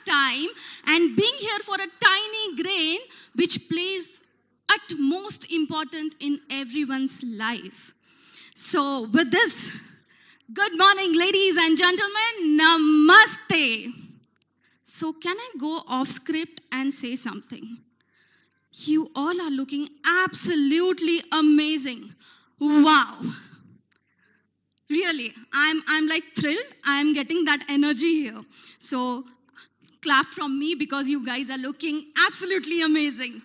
time and being here for a tiny grain which plays at most important in everyone's life. So with this, good morning, ladies and gentlemen, namaste. So can I go off script and say something? You all are looking absolutely amazing. Wow. Really, I'm like thrilled. I'm getting that energy here. So clap from me because you guys are looking absolutely amazing.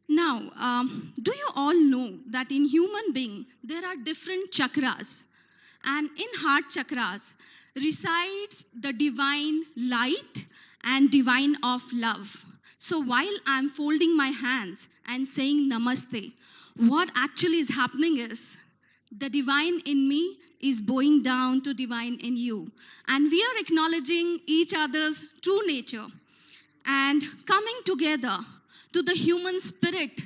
Now, do you all know that in human being, there are different chakras? And in heart chakras resides the divine light and divine of love. So while I'm folding my hands and saying namaste, what actually is happening is the divine in me is bowing down to divine in you. And we are acknowledging each other's true nature and coming together to the human spirit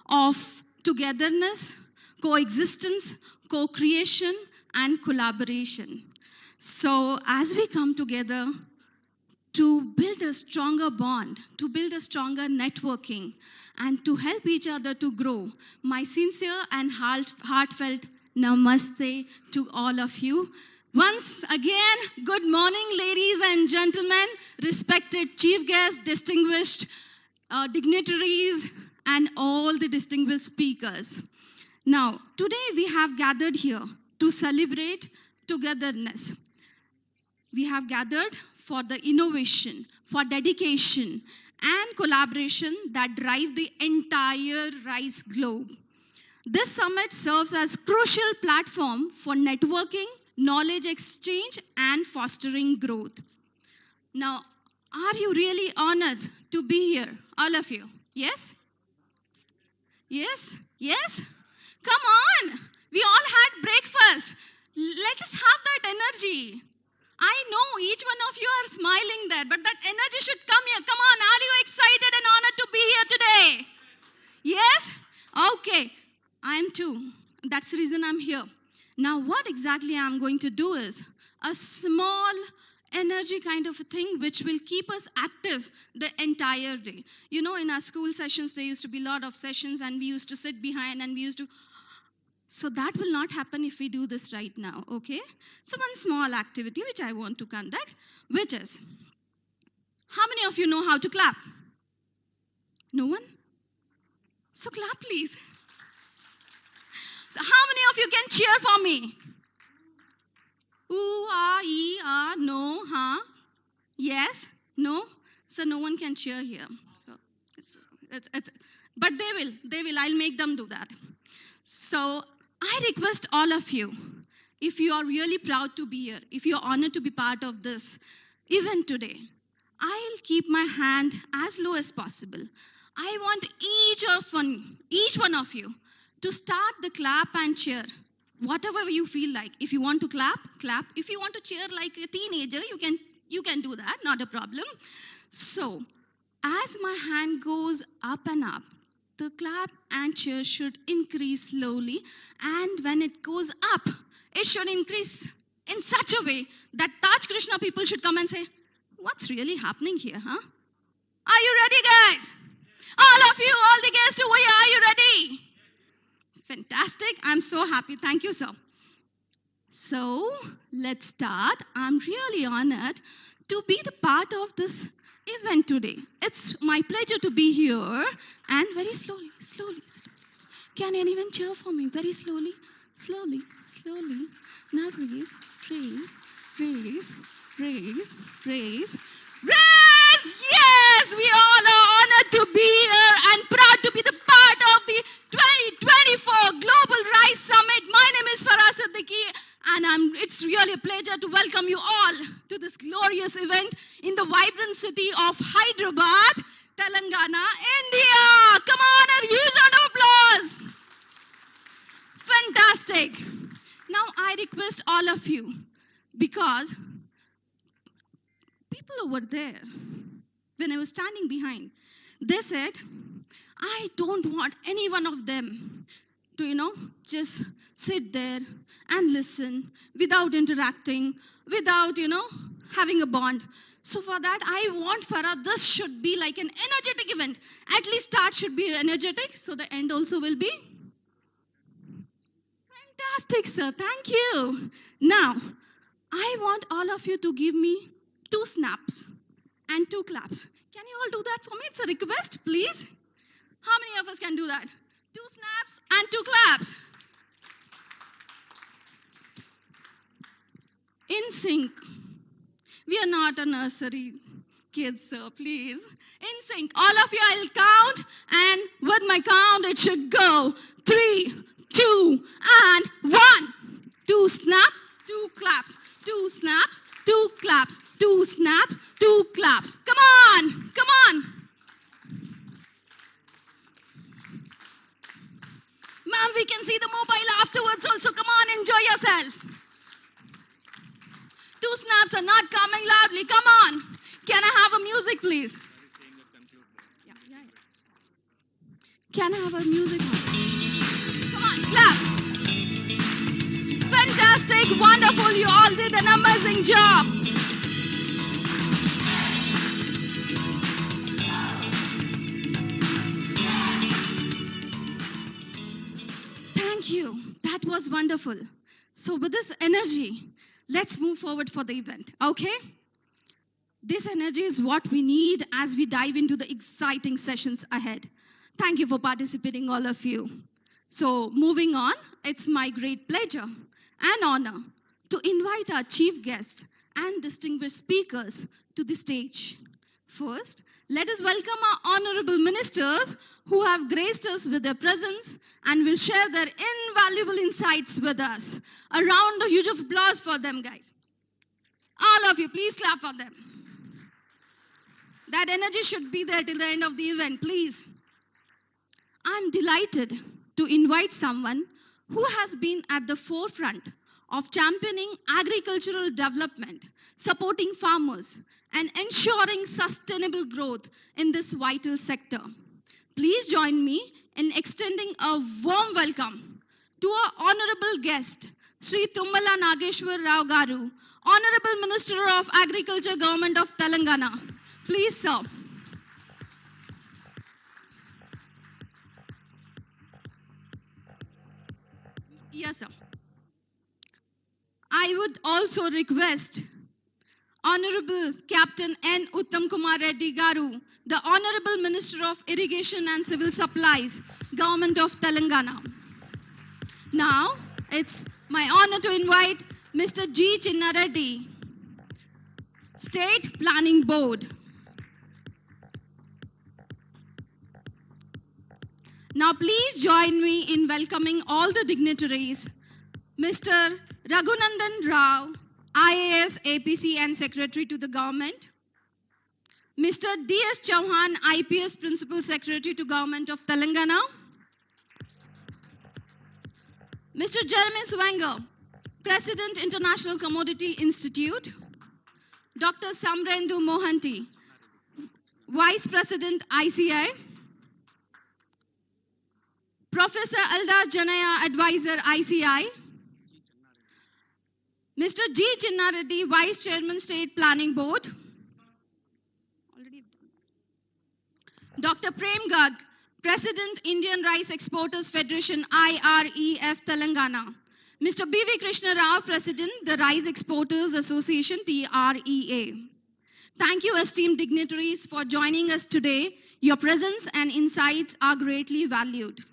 of togetherness, coexistence, co-creation, and collaboration. So as we come together to build a stronger bond, to build a stronger networking, and to help each other to grow, my sincere and heartfelt namaste to all of you. Once again, good morning, ladies and gentlemen, respected chief guests, distinguished dignitaries, and all the distinguished speakers. Now, today we have gathered here to celebrate togetherness. We have gathered for the innovation, for dedication, and collaboration that drive the entire RISE globe. This summit serves as a crucial platform for networking, knowledge exchange, and fostering growth. Now, are you really honored to be here, all of you? Yes? Yes? Yes? Come on! We all had breakfast. Let us have that energy. I know each one of you are smiling there, but that energy should come here. Come on, are you excited and honored to be here today? Yes? Okay. I am too. That's the reason I'm here. Now, what exactly I'm going to do is a small energy kind of a thing which will keep us active the entire day. You know, in our school sessions, there used to be a lot of sessions and we used to sit behind and we used to... So that will not happen if we do this right now, okay? So one small activity which I want to conduct, which is, how many of you know how to clap? No one? So clap, please. So how many of you can cheer for me? Ooh, ah, ee, ah, no, huh? Yes? No? So no one can cheer here. So but they will. I'll make them do that. So I request all of you, if you are really proud to be here, if you're honored to be part of this event today, I'll keep my hand as low as possible. I want each one of you to start the clap and cheer, whatever you feel like. If you want to clap, clap. If you want to cheer like a teenager, you can do that, not a problem. So, as my hand goes up and up, the clap and cheer should increase slowly, and when it goes up, it should increase in such a way that Taj Krishna people should come and say, what's really happening here, huh? Are you ready, guys? All of you, all the guests over here, are you ready? Fantastic. I'm so happy. Thank you, sir. So, let's start. I'm really honored to be the part of this event today. It's my pleasure to be here. And very slowly. Can anyone cheer for me? Very slowly. Now raise. Yes, we all are honored to be here and proud to be the part of the 2024 Global RISE Summit. My name is Farah Siddiqui, and it's really a pleasure to welcome you all to this glorious event in the vibrant city of Hyderabad, Telangana, India. Come on, a huge round of applause. Fantastic. Now I request all of you, because people over there, when I was standing behind, they said, I don't want any one of them to, just sit there and listen without interacting, without, having a bond. So for that, I want Farah, this should be like an energetic event. At least start should be energetic, so the end also will be fantastic, sir. Thank you. Now, I want all of you to give me 2 snaps and 2 claps. Can you all do that for me? It's a request, please. How many of us can do that? 2 snaps and 2 claps. In sync. We are not a nursery kids, sir, please. In sync. All of you, I'll count, and with my count, it should go 3, 2, and 1. 2 snap, 2 claps. 2 snaps, 2 claps. 2 snaps, 2 claps. Come on, come on. Ma'am, we can see the mobile afterwards also. Come on, enjoy yourself. 2 snaps are not coming loudly. Come on. Can I have a music, please? Yeah. Can I have a music? Come on, clap. Fantastic, wonderful. You all did an amazing job. Thank you. That was wonderful. So with this energy, let's move forward for the event, okay? This energy is what we need as we dive into the exciting sessions ahead. Thank you for participating, all of you. So moving on, it's my great pleasure and honor to invite our chief guests and distinguished speakers to the stage. First, let us welcome our honorable ministers who have graced us with their presence and will share their invaluable insights with us. A round of huge applause for them, guys. All of you, please clap for them. That energy should be there till the end of the event, please. I'm delighted to invite someone who has been at the forefront of championing agricultural development, supporting farmers, and ensuring sustainable growth in this vital sector. Please join me in extending a warm welcome to our honorable guest, Sri Tummala Nageshwar Rao Garu, Honorable Minister of Agriculture, Government of Telangana. Please, sir. Yes, sir. I would also request Honorable Captain N. Uttam Kumar Reddy Garu, the Honorable Minister of Irrigation and Civil Supplies, Government of Telangana. Now, it's my honor to invite Mr. G. Chinna Reddy, State Planning Board. Now, please join me in welcoming all the dignitaries, Mr. Raghunandan Rao, IAS, APC, and Secretary to the Government. Mr. D.S. Chauhan, IPS, Principal Secretary to Government of Telangana. Mr. Jeremy Swanger, President, International Commodity Institute. Dr. Samrendu Mohanty, Vice President, ICI. Professor Eldar Janaya, Advisor, ICI. Mr. G. Chinna Reddy, Vice Chairman, State Planning Board. Dr. Prem Garg, President, Indian Rice Exporters Federation, IREF, Telangana. Mr. B.V. Krishna Rao, President, the Rice Exporters Association, TREA. Thank you, esteemed dignitaries, for joining us today. Your presence and insights are greatly valued.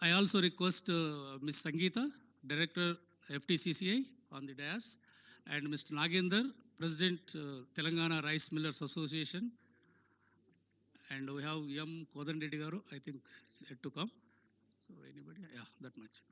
I also request Ms. Sangeeta, Director FTCCI on the dais, and Mr. Nagender, President Telangana Rice Millers Association, and we have M. Kodan Reddy Garu, I think, is yet to come. So anybody? Yeah, that much.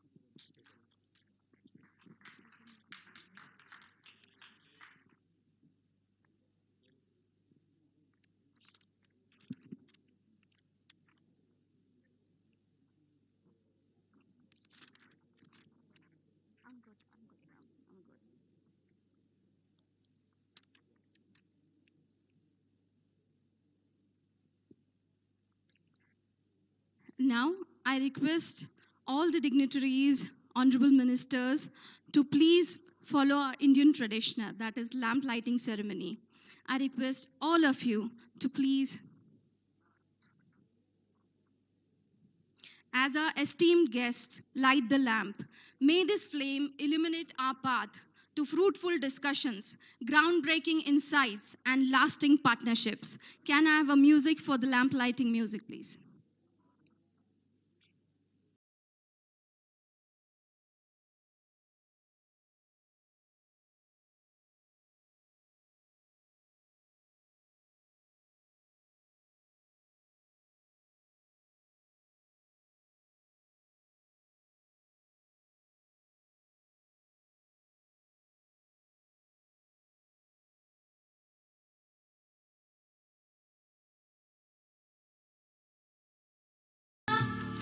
Now, I request all the dignitaries, honorable ministers, to please follow our Indian tradition, that is lamp lighting ceremony. I request all of you to please, as our esteemed guests, light the lamp. May this flame illuminate our path to fruitful discussions, groundbreaking insights, and lasting partnerships. Can I have a music for the lamp lighting music, please?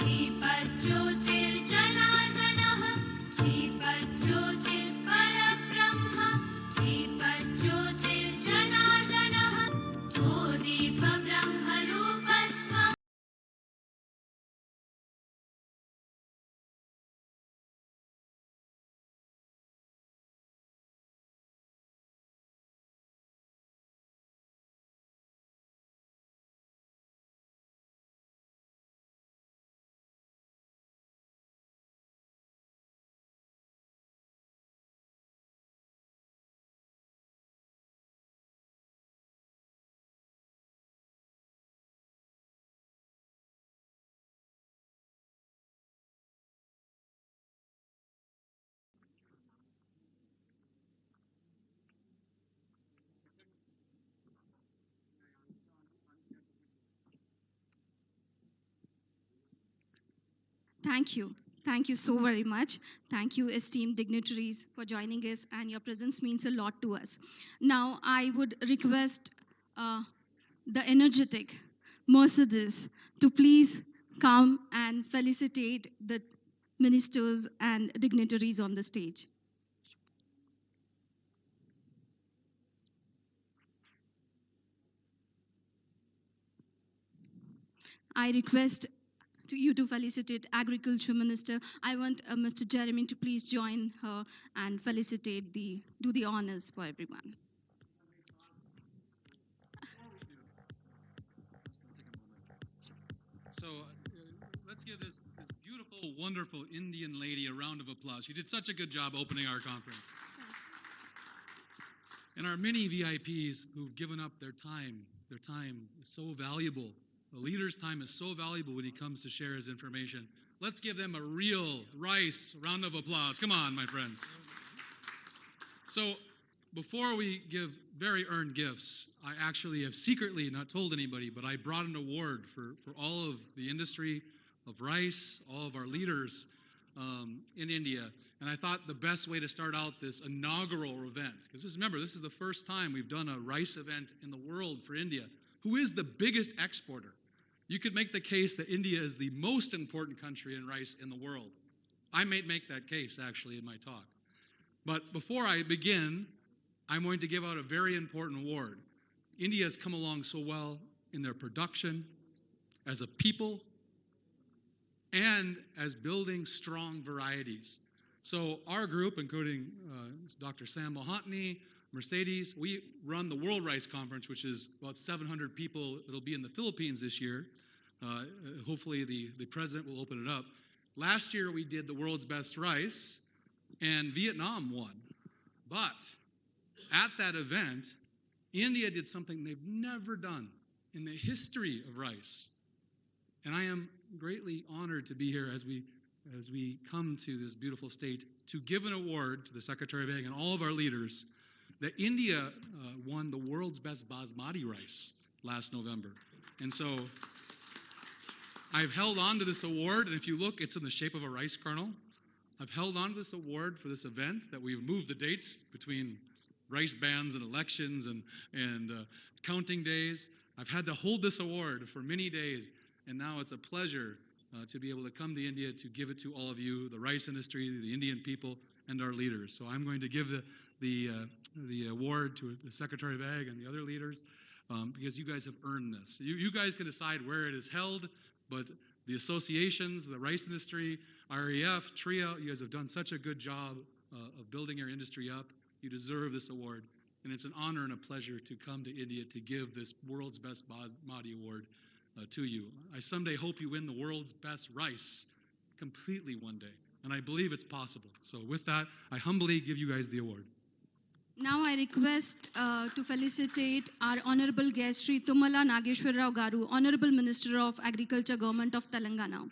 दीपज्योतिर्जनार्दनः दीपज्योतिर्परब्रह्म दीपज्योतिर्जनार्दनः O दीपब्रह्मरूपस्त्वम्. Thank you. Thank you so very much. Thank you, esteemed dignitaries, for joining us, and your presence means a lot to us. Now, I would request the energetic Mercedes to please come and felicitate the ministers and dignitaries on the stage. I request you to felicitate Agriculture Minister. I want Mr. Jeremy to please join her and felicitate do the honors for everyone. So let's give this beautiful, wonderful Indian lady a round of applause. She did such a good job opening our conference. And our many VIPs who've given up their time is so valuable. The leader's time is so valuable when he comes to share his information. Let's give them a real Rice round of applause. Come on, my friends. So before we give very earned gifts, I actually have secretly not told anybody, but I brought an award for all of the industry of rice, all of our leaders in India. And I thought the best way to start out this inaugural event, because remember, this is the first time we've done a rice event in the world for India, who is the biggest exporter. You could make the case that India is the most important country in rice in the world. I might make that case, actually, in my talk. But before I begin, I'm going to give out a very important award. India has come along so well in their production, as a people, and as building strong varieties. So our group, including Dr. Sam Mohantani, Mercedes, we run the World Rice Conference, which is about 700 people. It'll be in the Philippines this year. Hopefully the president will open it up. Last year we did the world's best rice, and Vietnam won. But at that event, India did something they've never done in the history of rice. And I am greatly honored to be here as we come to this beautiful state to give an award to the Secretary of Ag and all of our leaders that India won the world's best basmati rice last November. And so I've held on to this award, and if you look, it's in the shape of a rice kernel. I've held on to this award for this event that we've moved the dates between rice bans and elections and counting days. I've had to hold this award for many days, and now it's a pleasure to be able to come to India to give it to all of you, the rice industry, the Indian people, and our leaders. So I'm going to give the award to the Secretary of Ag and the other leaders because you guys have earned this. You guys can decide where it is held, but the associations, the rice industry, REF, TRIA, you guys have done such a good job of building your industry up. You deserve this award. And it's an honor and a pleasure to come to India to give this World's Best Basmati Award to you. I someday hope you win the world's best rice completely one day. And I believe it's possible. So with that, I humbly give you guys the award. Now I request to felicitate our Honorable guest, Sri Tumala Nageshwar Rao Garu, Honorable Minister of Agriculture, Government of Telangana.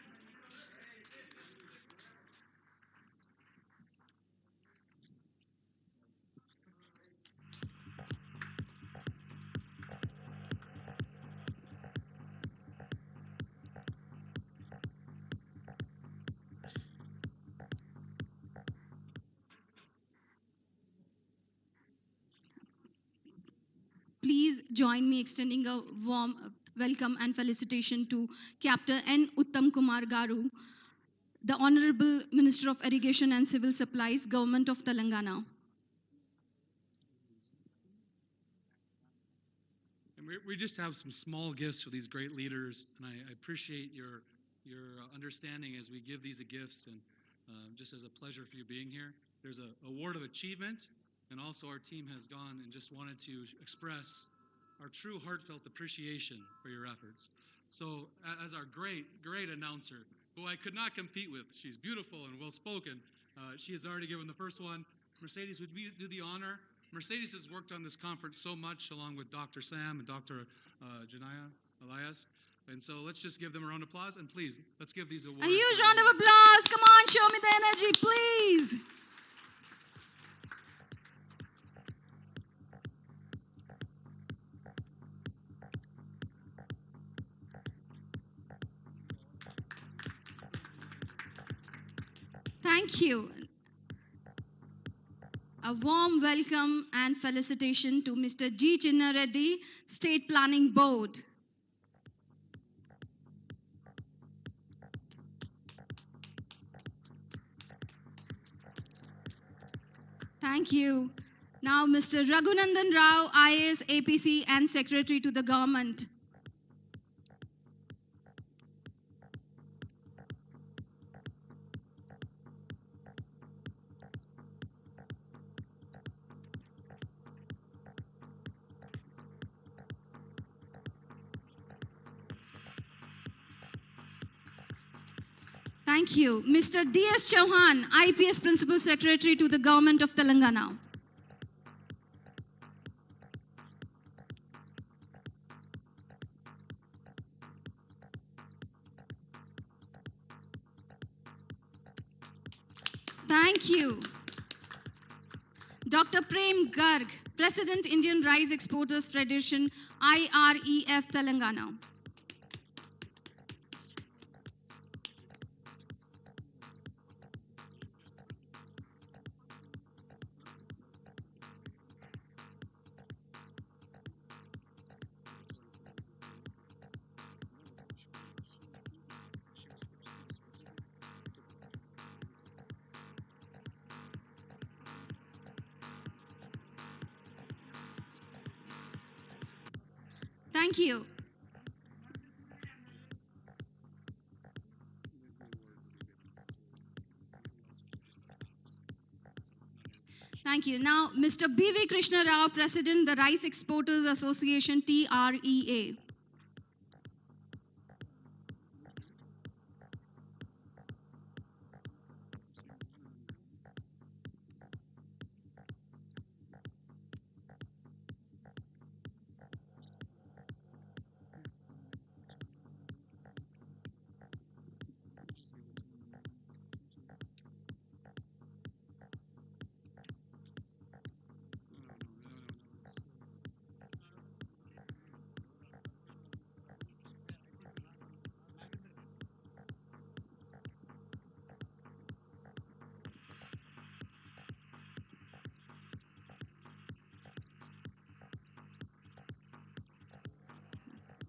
Please join me extending a warm welcome and felicitation to Captain N. Uttam Kumar Garu, the Honorable Minister of Irrigation and Civil Supplies, Government of Telangana. And we just have some small gifts for these great leaders, and I appreciate your understanding as we give these gifts, and just as a pleasure for you being here. There's an award of achievement, and also our team has gone and just wanted to express our true heartfelt appreciation for your efforts. So as our great announcer, who I could not compete with, she's beautiful and well-spoken, she has already given the first one. Mercedes, would you do the honor? Mercedes has worked on this conference so much, along with Dr. Sam and Dr. Janaya Elias. And so let's just give them a round of applause, and please, let's give these awards. A huge round of applause. Come on, show me the energy, please. Thank you. A warm welcome and felicitation to Mr. G. Chinna Reddy, State Planning Board. Thank you. Now, Mr. Raghunandan Rao, IAS, APC, and Secretary to the Government. Thank you. Mr. D.S. Chauhan, IPS Principal Secretary to the Government of Telangana. Thank you. Dr. Prem Garg, President, Indian Rice Exporters Federation, IREF, Telangana. Thank you. Thank you. Now, Mr. B.V. Krishna Rao, President, the Rice Exporters Association, TREA.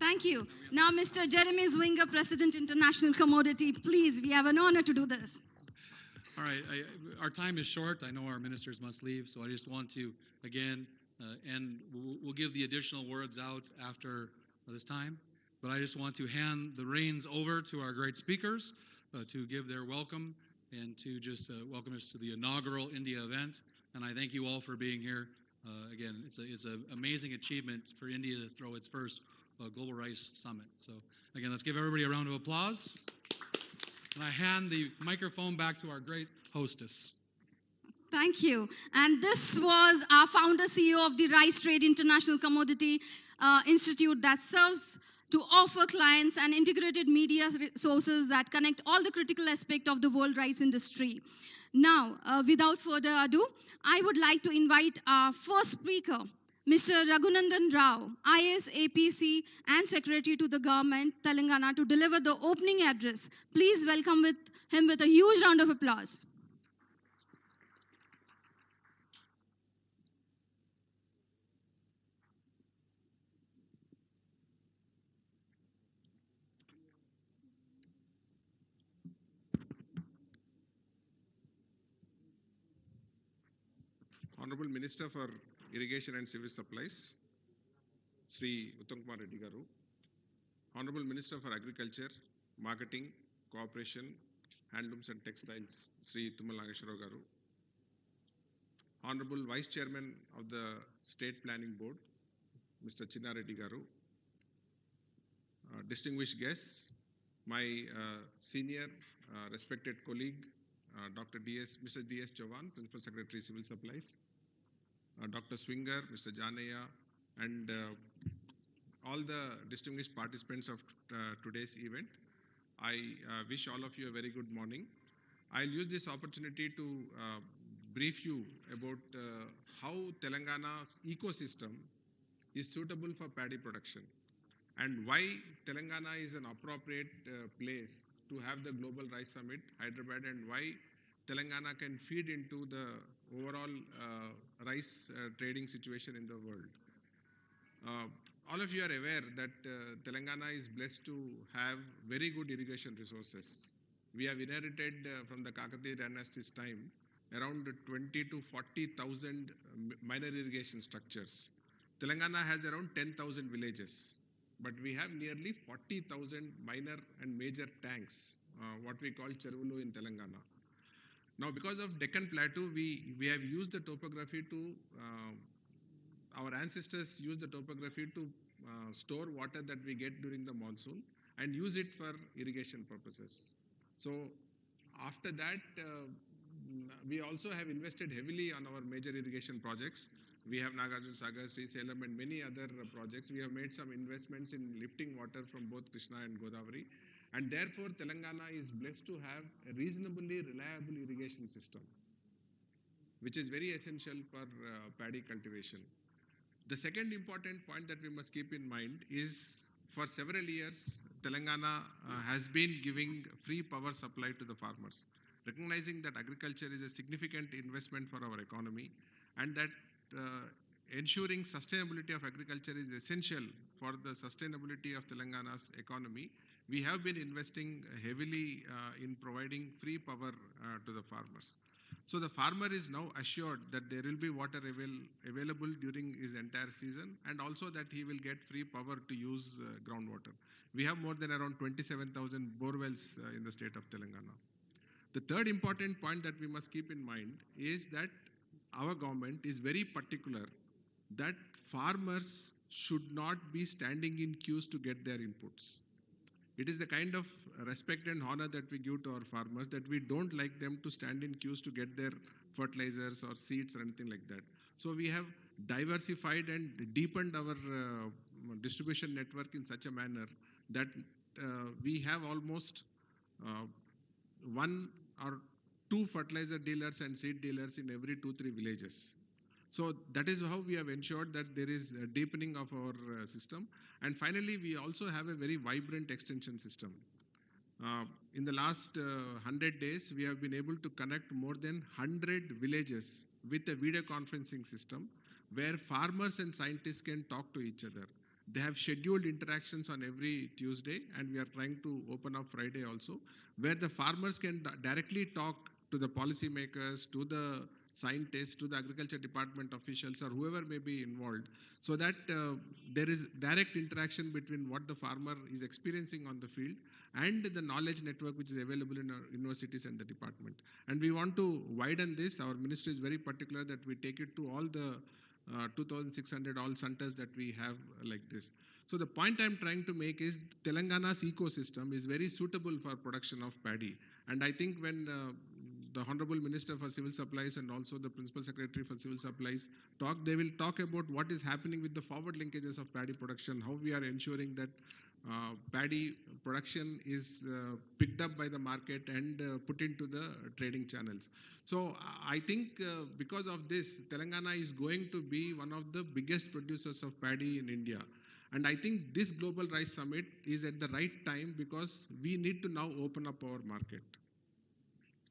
Thank you. Now, Mr. Jeremy Zwinger, President, International Commodity. Please, we have an honor to do this. All right, our time is short. I know our ministers must leave, so I just want to, again, and we'll give the additional words out after this time. but I just want to hand the reins over to our great speakers to give their welcome and to just welcome us to the inaugural India event. And I thank you all for being here. Again, it's an amazing achievement for India to throw its first Global Rice Summit. So again, let's give everybody a round of applause. And I hand the microphone back to our great hostess. Thank you. And this was our founder CEO of the Rice Trade International Commodity Institute that serves to offer clients an integrated media sources that connect all the critical aspects of the world rice industry. Now, without further ado, I would like to invite our first speaker, Mr. Raghunandan Rao, IAS, APC, and Secretary to the Government, Telangana, to deliver the opening address. Please welcome him with a huge round of applause. Honorable Minister for Irrigation and Civil Supplies, Sri Uttam Kumar Reddy Garu. Honorable Minister for Agriculture, Marketing, Cooperation, Handlooms and Textiles, Sri Tummal Nageshwara Garu. Honorable Vice Chairman of the State Planning Board, Mr. Chinna Reddy Garu. Distinguished guests, my senior respected colleague, Mr. D.S. Chauhan, Principal Secretary, Civil Supplies. Dr. Swinger, Mr. Janaya, and all the distinguished participants of today's event. I wish all of you a very good morning. I'll use this opportunity to brief you about how Telangana's ecosystem is suitable for paddy production and why Telangana is an appropriate place to have the Global Rice Summit, Hyderabad, and why Telangana can feed into the overall rice trading situation in the world. All of you are aware that Telangana is blessed to have very good irrigation resources. We have inherited from the Kakatiya dynasty's time around 20 to 40,000 minor irrigation structures. Telangana has around 10,000 villages, but we have nearly 40,000 minor and major tanks, what we call Chervulu in Telangana. Now, because of Deccan Plateau, we have used the topography to, our ancestors used the topography to store water that we get during the monsoon and use it for irrigation purposes. So, after that, we also have invested heavily on our major irrigation projects. We have Nagarjuna Sagar, Sri Salem, and many other projects. We have made some investments in lifting water from both Krishna and Godavari. And therefore, Telangana is blessed to have a reasonably reliable irrigation system, which is very essential for paddy cultivation. The second important point that we must keep in mind is for several years, Telangana has been giving free power supply to the farmers, recognizing that agriculture is a significant investment for our economy and that ensuring sustainability of agriculture is essential for the sustainability of Telangana's economy. We have been investing heavily in providing free power to the farmers. So the farmer is now assured that there will be water available during his entire season and also that he will get free power to use groundwater. We have more than around 27,000 borewells in the state of Telangana. The third important point that we must keep in mind is that our government is very particular that farmers should not be standing in queues to get their inputs. It is the kind of respect and honor that we give to our farmers that we don't like them to stand in queues to get their fertilizers or seeds or anything like that. So we have diversified and deepened our distribution network in such a manner that we have almost one or two fertilizer dealers and seed dealers in every 2-3 villages. So that is how we have ensured that there is a deepening of our system. And finally, we also have a very vibrant extension system. In the last 100 days, we have been able to connect more than 100 villages with a video conferencing system where farmers and scientists can talk to each other. They have scheduled interactions on every Tuesday, and we are trying to open up Friday also, where the farmers can directly talk to the policymakers, to the scientists, to the agriculture department officials or whoever may be involved, so that there is direct interaction between what the farmer is experiencing on the field and the knowledge network which is available in our universities and the department. And we want to widen this. Our ministry is very particular that we take it to all the 2,600 all centers that we have like this. So the point I'm trying to make is Telangana's ecosystem is very suitable for production of paddy. And I think when the Honorable Minister for Civil Supplies and also the Principal Secretary for Civil Supplies talk, they will talk about what is happening with the forward linkages of paddy production, how we are ensuring that paddy production is picked up by the market and put into the trading channels. So I think because of this, Telangana is going to be one of the biggest producers of paddy in India. And I think this Global Rice Summit is at the right time because we need to now open up our market.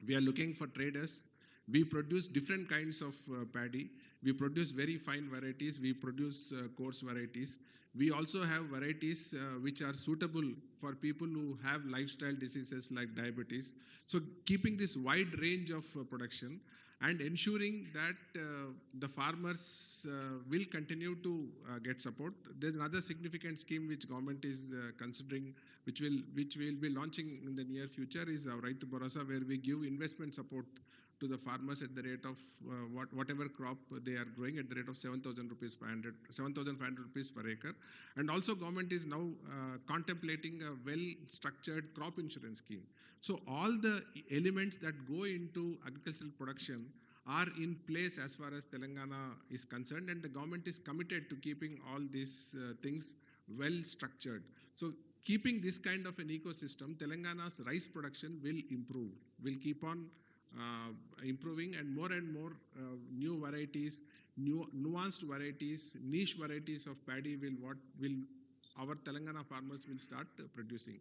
We are looking for traders. We produce different kinds of paddy. We produce very fine varieties. We produce coarse varieties. We also have varieties which are suitable for people who have lifestyle diseases like diabetes. So keeping this wide range of production and ensuring that the farmers will continue to get support. There's another significant scheme which government is considering, which we'll be launching in the near future, is our Raitu Bharosa, where we give investment support to the farmers at the rate of whatever crop they are growing at the rate of 7,000 rupees 7,500 rupees per acre. And also government is now contemplating a well-structured crop insurance scheme. So all the elements that go into agricultural production are in place as far as Telangana is concerned, and the government is committed to keeping all these things well structured. So keeping this kind of an ecosystem, Telangana's rice production will improve, will keep on improving, and more new varieties, new nuanced varieties, niche varieties of paddy will our Telangana farmers will start producing.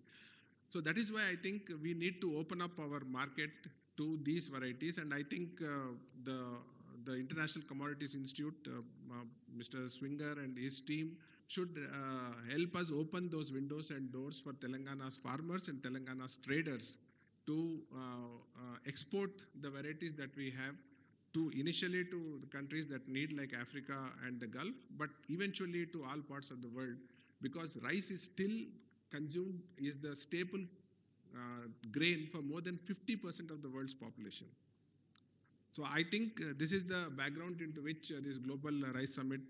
So that is why I think we need to open up our market to these varieties, and I think the International Commodities Institute, Mr. Swinger and his team should help us open those windows and doors for Telangana's farmers and Telangana's traders to export the varieties that we have initially to the countries that need, like Africa and the Gulf, but eventually to all parts of the world, because rice is still consumed, is the staple grain for more than 50% of the world's population. So I think this is the background into which this Global Rice Summit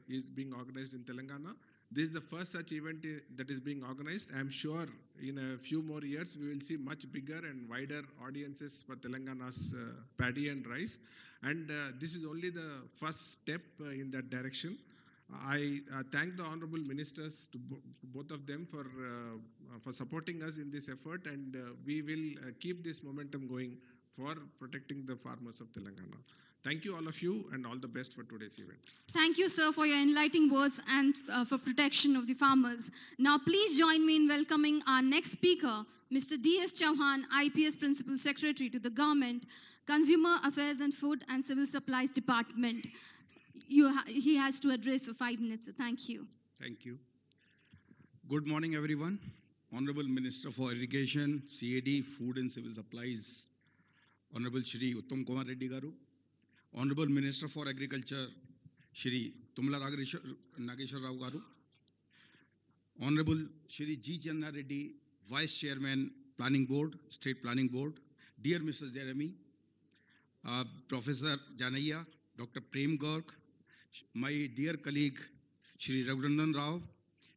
is being organized in Telangana. This is the first such event that is being organized. I am sure in a few more years we will see much bigger and wider audiences for Telangana's paddy and rice. And this is only the first step in that direction. I thank the honorable ministers, both of them, for supporting us in this effort, and we will keep this momentum going for protecting the farmers of Telangana. Thank you all of you, and all the best for today's event. Thank you, sir, for your enlightening words and for protection of the farmers. Now, please join me in welcoming our next speaker, Mr. D.S. Chauhan, IPS Principal Secretary to the Government, Consumer Affairs and Food and Civil Supplies Department. He has to address for 5 minutes. So thank you. Thank you. Good morning, everyone. Honorable Minister for Irrigation, CAD, Food and Civil Supplies, Honorable Shri Uttam Kumar Reddy Garu, Honorable Minister for Agriculture, Shri Tumla Nageshwar Rao Garu, Honorable Shri G. Janna Reddy, Vice Chairman, Planning Board, State Planning Board, dear Mr. Jeremy, Professor Janaiya, Dr. Prem Garg, my dear colleague Shri Raghurandan Rao,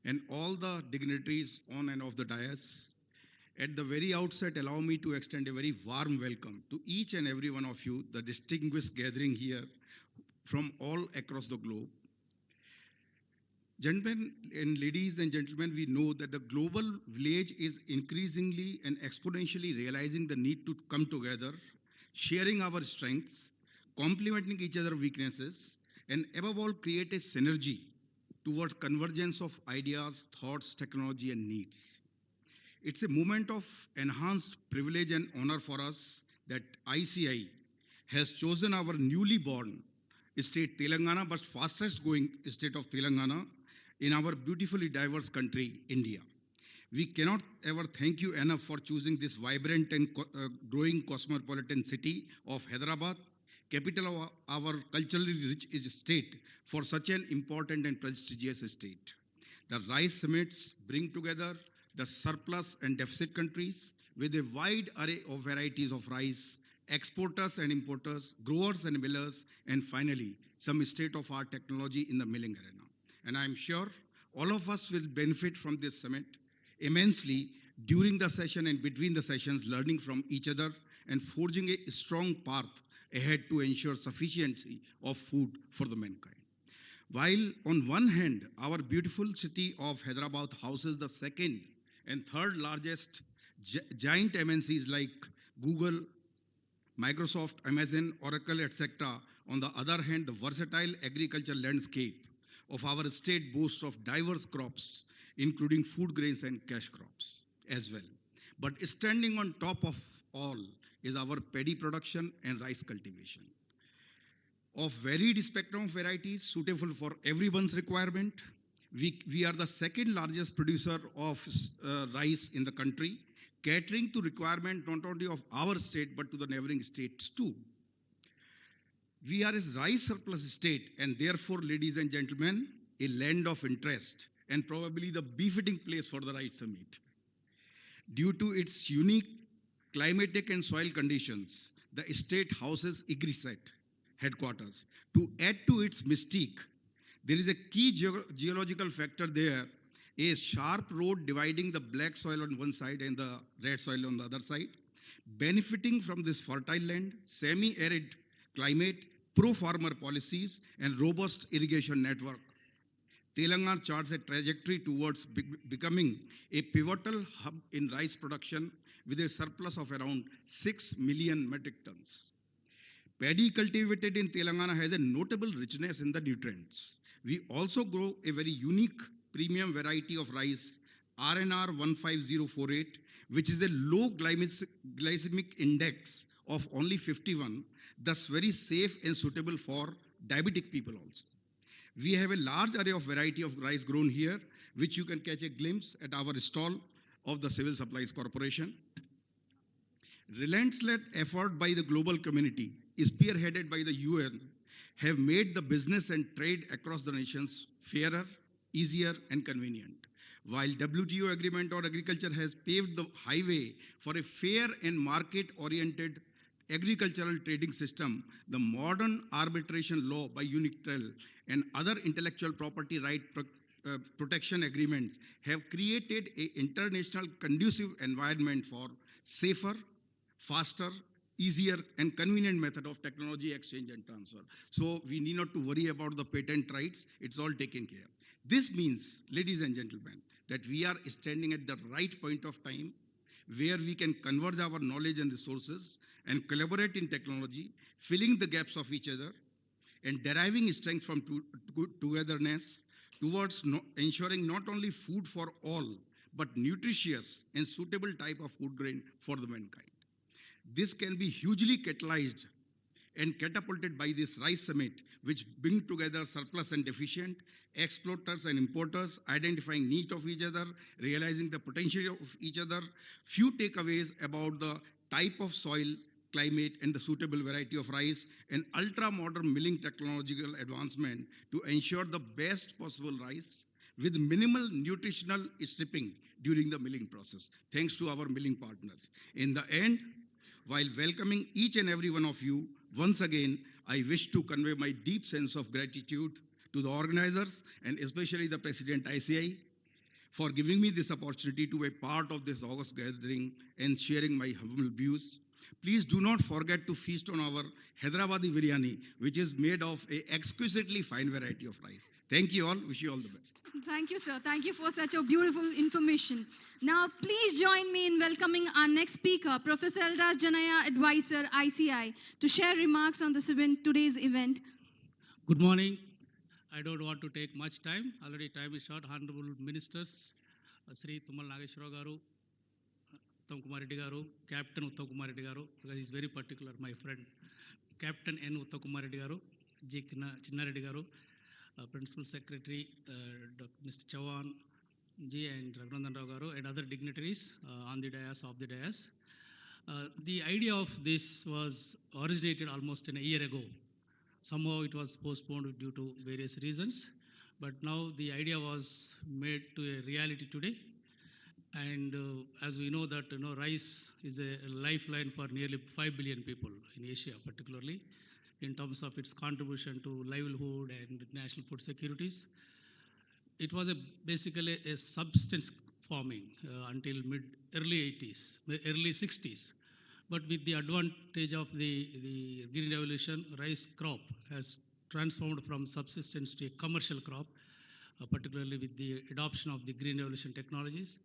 and all the dignitaries on and off the dais. At the very outset, allow me to extend a very warm welcome to each and every one of you, the distinguished gathering here from all across the globe. Gentlemen and ladies and gentlemen, we know that the global village is increasingly and exponentially realizing the need to come together, sharing our strengths, complementing each other's weaknesses, and above all, create a synergy towards convergence of ideas, thoughts, technology, and needs. It's a moment of enhanced privilege and honor for us that ICI has chosen our newly born state Telangana, but fastest growing state of Telangana in our beautifully diverse country, India. We cannot ever thank you enough for choosing this vibrant and growing cosmopolitan city of Hyderabad capital of our culturally rich state for such an important and prestigious state. The rice summits bring together the surplus and deficit countries with a wide array of varieties of rice, exporters and importers, growers and millers, and finally, some state-of-art technology in the milling arena. And I'm sure all of us will benefit from this summit immensely during the session and between the sessions, learning from each other and forging a strong path ahead to ensure sufficiency of food for the mankind. While on one hand, our beautiful city of Hyderabad houses the second and third largest giant MNCs like Google, Microsoft, Amazon, Oracle, etc. On the other hand, the versatile agriculture landscape of our state boasts of diverse crops, including food grains and cash crops as well. But standing on top of all is our paddy production and rice cultivation. Of varied spectrum of varieties suitable for everyone's requirement, we are the second largest producer of rice in the country, catering to requirement not only of our state but to the neighboring states too. We are a rice surplus state and therefore, ladies and gentlemen, a land of interest and probably the befitting place for the rice summit. Due to its unique climatic and soil conditions, the state houses IGRISET headquarters. To add to its mystique, there is a key geological factor there, a sharp road dividing the black soil on one side and the red soil on the other side. Benefiting from this fertile land, semi-arid climate, pro-farmer policies, and robust irrigation network, Telangana charts a trajectory towards becoming a pivotal hub in rice production with a surplus of around 6 million metric tons. Paddy cultivated in Telangana has a notable richness in the nutrients. We also grow a very unique premium variety of rice, RNR 15048, which is a low glycemic index of only 51, thus very safe and suitable for diabetic people also. We have a large array of variety of rice grown here, which you can catch a glimpse at our stall of the Civil Supplies Corporation. Relentless effort by the global community, spearheaded by the UN, have made the business and trade across the nations fairer, easier, and convenient. While WTO agreement on agriculture has paved the highway for a fair and market-oriented agricultural trading system, the modern arbitration law by UNITRAL and other intellectual property right protection agreements have created an international conducive environment for safer, faster, easier, and convenient method of technology exchange and transfer. So we need not to worry about the patent rights, it's all taken care. This means, ladies and gentlemen, that we are standing at the right point of time where we can converge our knowledge and resources and collaborate in technology, filling the gaps of each other, and deriving strength from togetherness towards ensuring not only food for all, but nutritious and suitable type of food grain for the mankind. This can be hugely catalyzed and catapulted by this rice summit, which bring together surplus and deficient, exporters and importers, identifying needs of each other, realizing the potential of each other, few takeaways about the type of soil, climate, and the suitable variety of rice, and ultra-modern milling technological advancement to ensure the best possible rice with minimal nutritional stripping during the milling process, thanks to our milling partners. In the end, while welcoming each and every one of you, once again, I wish to convey my deep sense of gratitude to the organizers and especially the President ICI for giving me this opportunity to be part of this August gathering and sharing my humble views. Please do not forget to feast on our Hyderabadi biryani, which is made of an exquisitely fine variety of rice. Thank you all. Wish you all the best. Thank you, sir. Thank you for such a beautiful information. Now, please join me in welcoming our next speaker, Professor Eldas Janaya, Advisor, ICI, to share remarks on today's event. Good morning. I don't want to take much time. Already time is short. Honorable Ministers, Sri Tumal Nageshwara Garu, Uttam Kumar Reddy Garu, Captain Uttam Kumar Reddy Garu, because he's very particular, my friend, Captain N. Uttam Kumar Reddy Garu, J. Chinna Reddy Garu, Principal Secretary Mr. Chavan Ji and Raghunandan Rao Garu, and other dignitaries on the dais, The idea of this was originated almost a year ago. Somehow it was postponed due to various reasons, but now the idea was made to a reality today. And as we know that rice is a lifeline for nearly 5 billion people in Asia, particularly in terms of its contribution to livelihood and national food securities. It was basically a substance farming until early 80s, early 60s. But with the advantage of the green revolution, rice crop has transformed from subsistence to a commercial crop, particularly with the adoption of the green revolution technologies.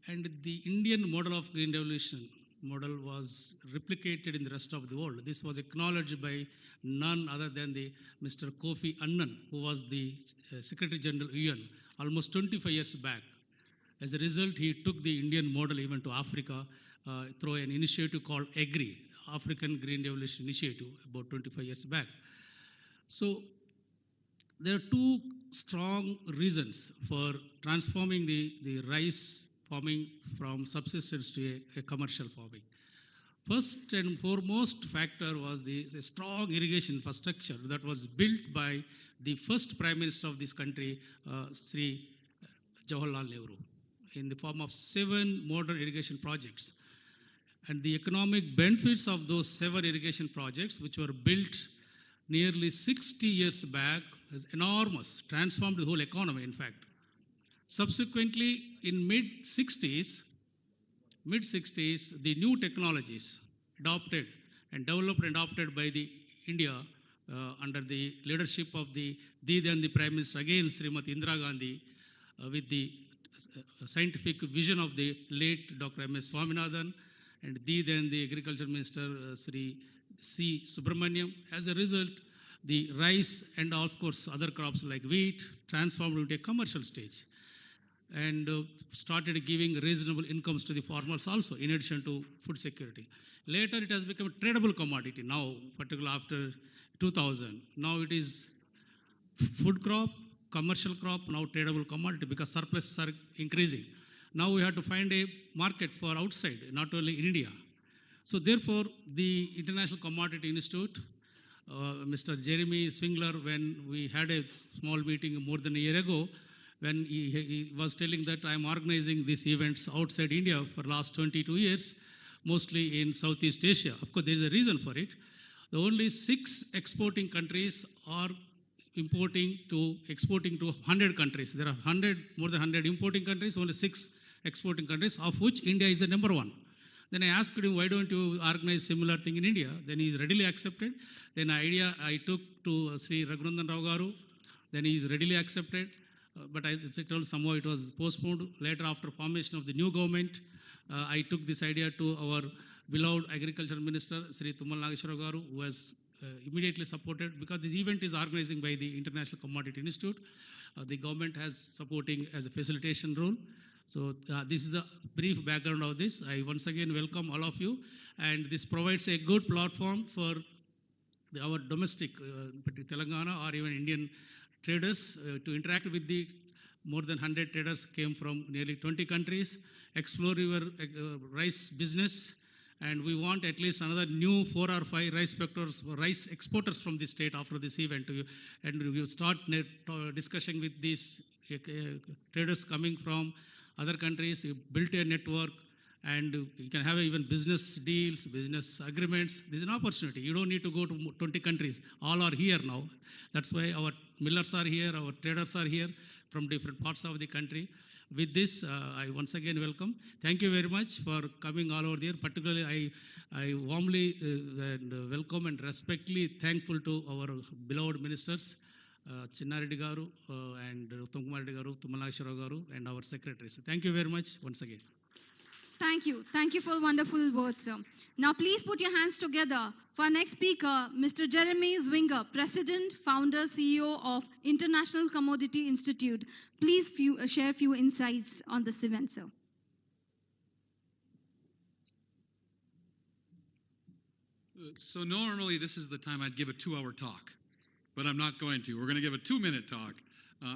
And the Indian model of green revolution model was replicated in the rest of the world. This was acknowledged by none other than the Mr. Kofi Annan, who was the Secretary General UN almost 25 years back. As a result, he took the Indian model even to Africa through an initiative called AGRI, African Green Revolution Initiative, about 25 years back. So there are two strong reasons for transforming the rice farming from subsistence to a commercial farming. First and foremost factor was the strong irrigation infrastructure that was built by the first Prime Minister of this country, Sri Jawaharlal Nehru, in the form of 7 modern irrigation projects. And the economic benefits of those 7 irrigation projects, which were built nearly 60 years back, is enormous, transformed the whole economy, in fact. Subsequently, in mid-60s, the new technologies adopted and developed and adopted by the India under the leadership of the then the Prime Minister, again Srimati Indira Gandhi, with the scientific vision of the late Dr. M.S. Swaminathan, and then the Agriculture Minister, Sri C. Subramaniam. As a result, the rice and of course other crops like wheat transformed into a commercial stage and started giving reasonable incomes to the farmers also, in addition to food security. Later, it has become a tradable commodity now, particularly after 2000. Now it is food crop, commercial crop, now tradable commodity because surpluses are increasing. Now we have to find a market for outside, not only in India. So therefore, the International Commodity Institute, Mr. Jeremy Swingler, when we had a small meeting more than a year ago, when he was telling that I'm organizing these events outside India for last 22 years, mostly in Southeast Asia. Of course, there is a reason for it. The only 6 exporting countries are exporting to 100 countries. There are more than 100 importing countries, only 6 exporting countries, of which India is the number 1. Then I asked him, why don't you organize similar thing in India? Then he readily accepted. Then idea I took to Sri Raghunandan Rao Garu. Then he is readily accepted. But I told somehow it was postponed. Later, after formation of the new government, I took this idea to our beloved Agriculture Minister, Sri Tumal Nageshwara Garu, who was immediately supported because this event is organized by the International Commodity Institute. The government has supporting as a facilitation role. So this is the brief background of this. I once again welcome all of you, and this provides a good platform for our domestic, Telangana or even Indian traders to interact with the more than 100 traders came from nearly 20 countries, explore your rice business, and we want at least another new 4 or 5 rice exporters from the state after this event. And we will start discussion with these traders coming from other countries. You built a network, and you can have even business deals, business agreements. This is an opportunity. You don't need to go to 20 countries. All are here now. That's why our millers are here, our traders are here from different parts of the country. With this, I once again welcome. Thank you very much for coming all over here. Particularly, I warmly welcome and respectfully thankful to our beloved ministers, Chinnareddy Garu and Uttam Kumar Reddy Garu, Tumal Nageshwara Garu, and our secretaries. Thank you very much once again. Thank you. Thank you for wonderful words, sir. Now, please put your hands together for our next speaker, Mr. Jeremy Zwinger, President, Founder, CEO of International Commodity Institute. Please share a few insights on this event, sir. So normally this is the time I'd give a 2-hour talk, but I'm not going to. We're going to give a 2-minute talk.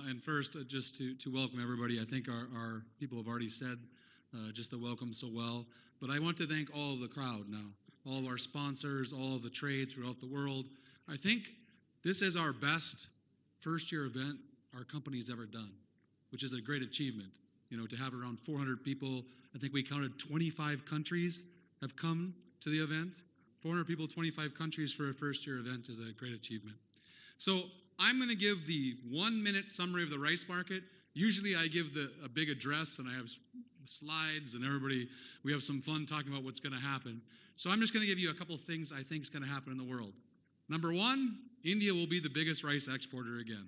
And first, just to welcome everybody, I think our people have already said just the welcome so well. But I want to thank all of the crowd now, all of our sponsors, all of the trade throughout the world. I think this is our best first-year event our company's ever done, which is a great achievement. To have around 400 people. I think we counted 25 countries have come to the event. 400 people, 25 countries for a first-year event is a great achievement. So I'm going to give the 1-minute summary of the rice market. Usually I give a big address and I have slides and we have some fun talking about what's going to happen. So I'm just going to give you a couple of things I think is going to happen in the world. Number one, India will be the biggest rice exporter again.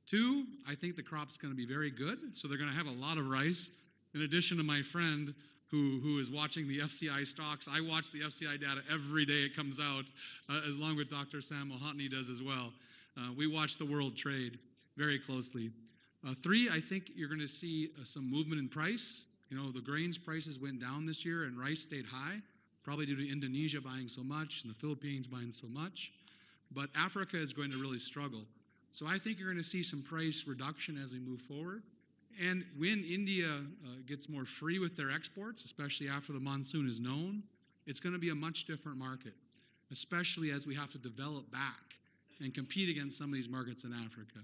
2, I think the crop's going to be very good, so they're going to have a lot of rice. In addition to my friend who is watching the FCI stocks, I watch the FCI data every day it comes out, as long with Dr. Sam Mohanty does as well. We watch the world trade very closely. 3, I think you're going to see some movement in price. The grains prices went down this year and rice stayed high, probably due to Indonesia buying so much and the Philippines buying so much. But Africa is going to really struggle. So I think you're going to see some price reduction as we move forward. And when India gets more free with their exports, especially after the monsoon is known, it's going to be a much different market, especially as we have to develop back and compete against some of these markets in Africa.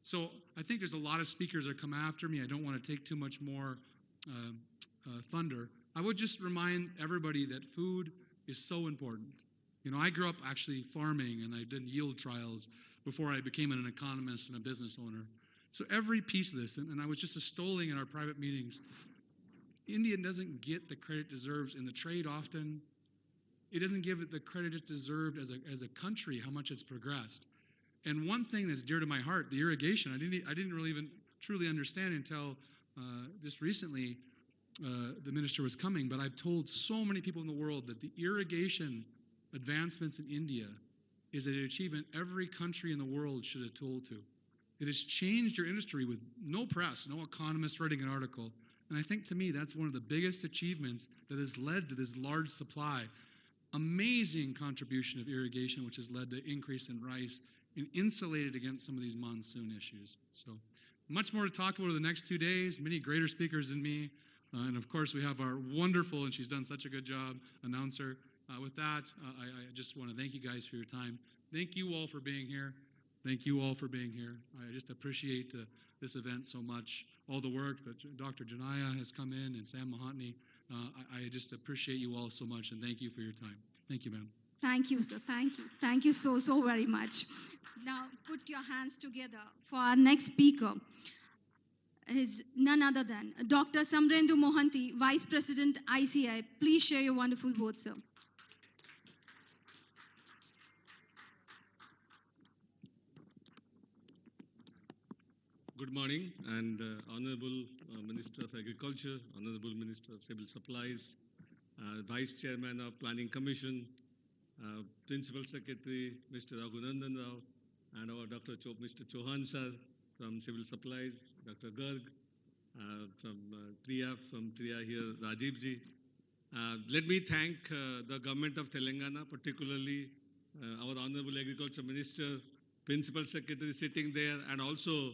So I think there's a lot of speakers that come after me. I don't want to take too much more thunder. I would just remind everybody that food is so important. I grew up actually farming and I did yield trials before I became an economist and a business owner. So every piece of this, and I was just extolling in our private meetings, India doesn't get the credit it deserves in the trade often. It doesn't give it the credit it's deserved as a country, how much it's progressed. And one thing that's dear to my heart, the irrigation, I didn't really even truly understand until just recently the minister was coming, but I've told so many people in the world that the irrigation advancements in India is an achievement every country in the world should have told to. It has changed your industry with no press, no economist writing an article. And I think to me that's one of the biggest achievements that has led to this large supply. Amazing contribution of irrigation, which has led to increase in rice and insulated against some of these monsoon issues. So much more to talk about over the next 2 days, many greater speakers than me. And of course we have our wonderful, and she's done such a good job, announcer. With that, I just want to thank you guys for your time. Thank you all for being here. Thank you all for being here. I just appreciate this event so much. All the work that Dr. Janaya has come in and Sam Mohanty. I just appreciate you all so much and thank you for your time. Thank you, ma'am. Thank you, sir. Thank you. Thank you so very much. Now, put your hands together for our next speaker. Is none other than Dr. Samrendu Mohanty, Vice President, ICI. Please share your wonderful words, sir. Good morning, and Honorable Minister of Agriculture, Honorable Minister of Civil Supplies, Vice Chairman of Planning Commission, Principal Secretary Mr. Raghunandan Rao, and our Mr. Chauhan sir from Civil Supplies, Dr. Garg, from TRIA here, Rajiv ji. Let me thank the government of Telangana, particularly our Honorable Agriculture Minister, Principal Secretary sitting there, and also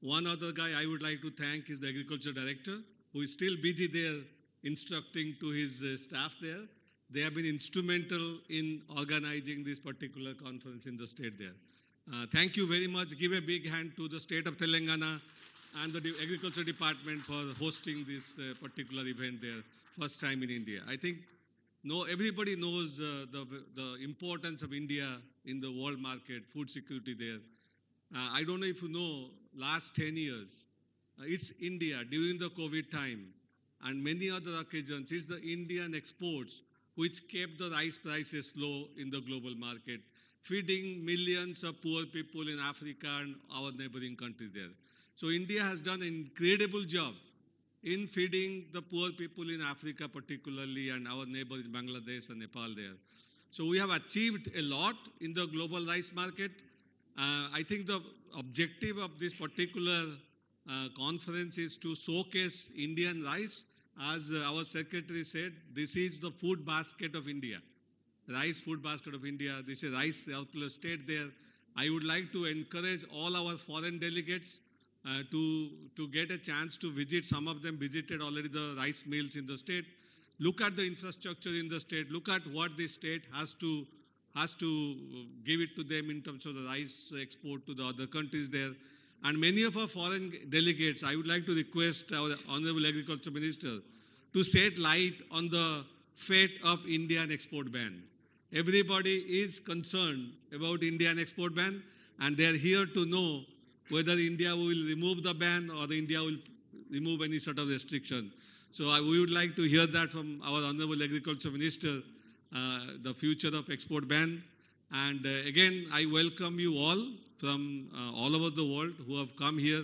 one other guy I would like to thank is the Agriculture Director, who is still busy there instructing to his staff there. They have been instrumental in organizing this particular conference in the state there. Thank you very much. Give a big hand to the state of Telangana and the Agriculture Department for hosting this particular event there, first time in India. I think everybody knows the importance of India in the world market, food security there. I don't know if you know, last 10 years, it's India during the COVID time and many other occasions, it's the Indian exports which kept the rice prices low in the global market, feeding millions of poor people in Africa and our neighboring countries there. So India has done an incredible job in feeding the poor people in Africa particularly and our neighbor in Bangladesh and Nepal there. So we have achieved a lot in the global rice market. I think the objective of this particular conference is to showcase Indian rice. As our secretary said, this is the food basket of India, rice food basket of India. This is rice surplus state there. I would like to encourage all our foreign delegates to get a chance to visit. Some of them visited already the rice mills in the state. Look at the infrastructure in the state. Look at what the state has to give it to them in terms of the rice export to the other countries there. And many of our foreign delegates, I would like to request our Honorable Agriculture Minister to shed light on the fate of Indian export ban. Everybody is concerned about Indian export ban, and they are here to know whether India will remove the ban or India will remove any sort of restriction. So we would like to hear that from our Honorable Agriculture Minister, the future of export ban. And again, I welcome you all from all over the world who have come here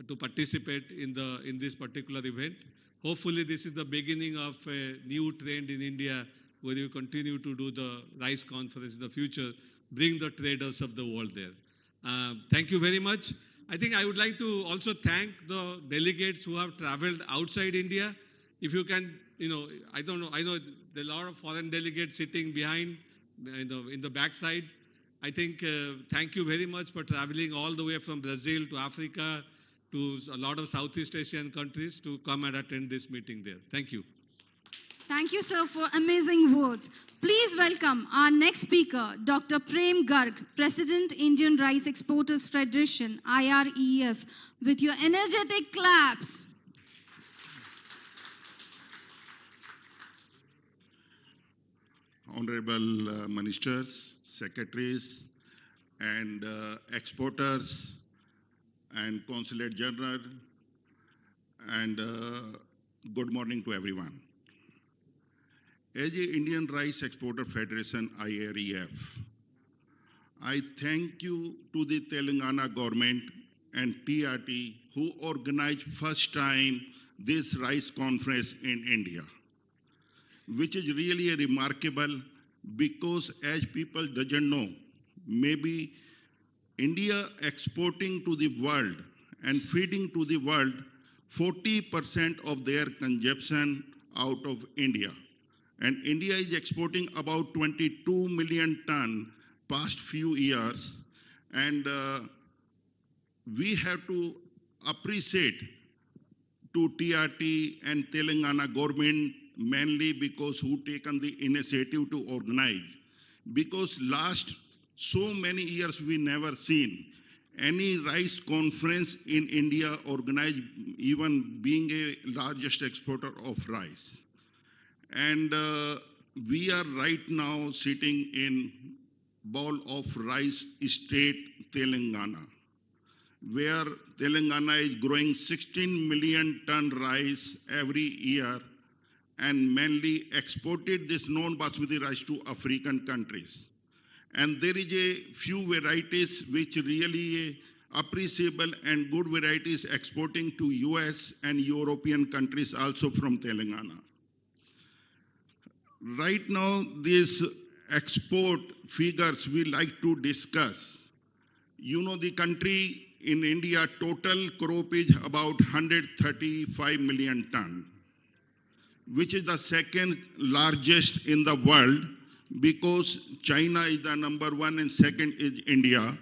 to participate in this particular event. Hopefully, this is the beginning of a new trend in India where you continue to do the rice conference in the future, bring the traders of the world there. Thank you very much. I think I would like to also thank the delegates who have traveled outside India. If you can, I don't know, I know there are a lot of foreign delegates sitting behind in the backside. I think thank you very much for traveling all the way from Brazil to Africa to a lot of Southeast Asian countries to come and attend this meeting there. Thank you. Thank you, sir, for amazing words. Please welcome our next speaker, Dr. Prem Garg, President, Indian Rice Exporters Federation, IREF, with your energetic claps. Honorable ministers, secretaries, and exporters, and consulate general, and good morning to everyone. As a Indian Rice Exporter Federation, IREF, I thank you to the Telangana government and TRT who organized first time this rice conference in India, which is really a remarkable because as people doesn't know, maybe India exporting to the world and feeding to the world 40% of their consumption out of India. And India is exporting about 22 million ton past few years. And we have to appreciate to TRT and Telangana government mainly because who taken the initiative to organize. Because last so many years we never seen any rice conference in India organized, even being a largest exporter of rice. And we are right now sitting in bowl of rice state Telangana, where Telangana is growing 16 million ton rice every year and mainly exported this non-basmati rice to African countries. And there is a few varieties which really appreciable and good varieties exporting to US and European countries also from Telangana. Right now, these export figures we like to discuss. You know, the country in India, total crop is about 135 million ton, which is the second largest in the world because China is the number one and second is India.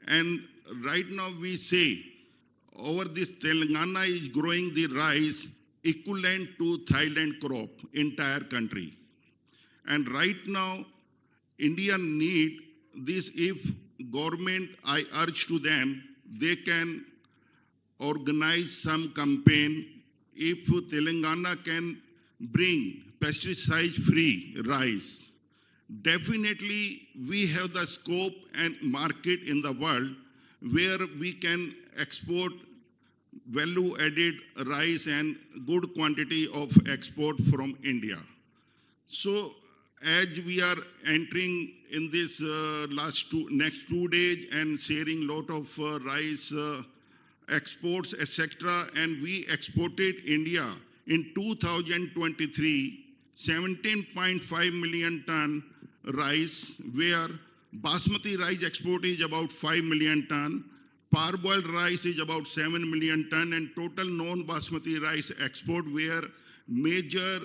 And right now we say over this Telangana is growing the rice equivalent to Thailand crop, entire country. And right now, India need this. If government, I urge to them, they can organize some campaign. If Telangana can bring pesticide-free rice, definitely we have the scope and market in the world where we can export value-added rice and good quantity of export from India. So, as we are entering in this next 2 days and sharing lot of rice exports, etc., and we exported India in 2023, 17.5 million ton rice, where basmati rice export is about 5 million ton, parboiled rice is about 7 million ton, and total non-basmati rice export where major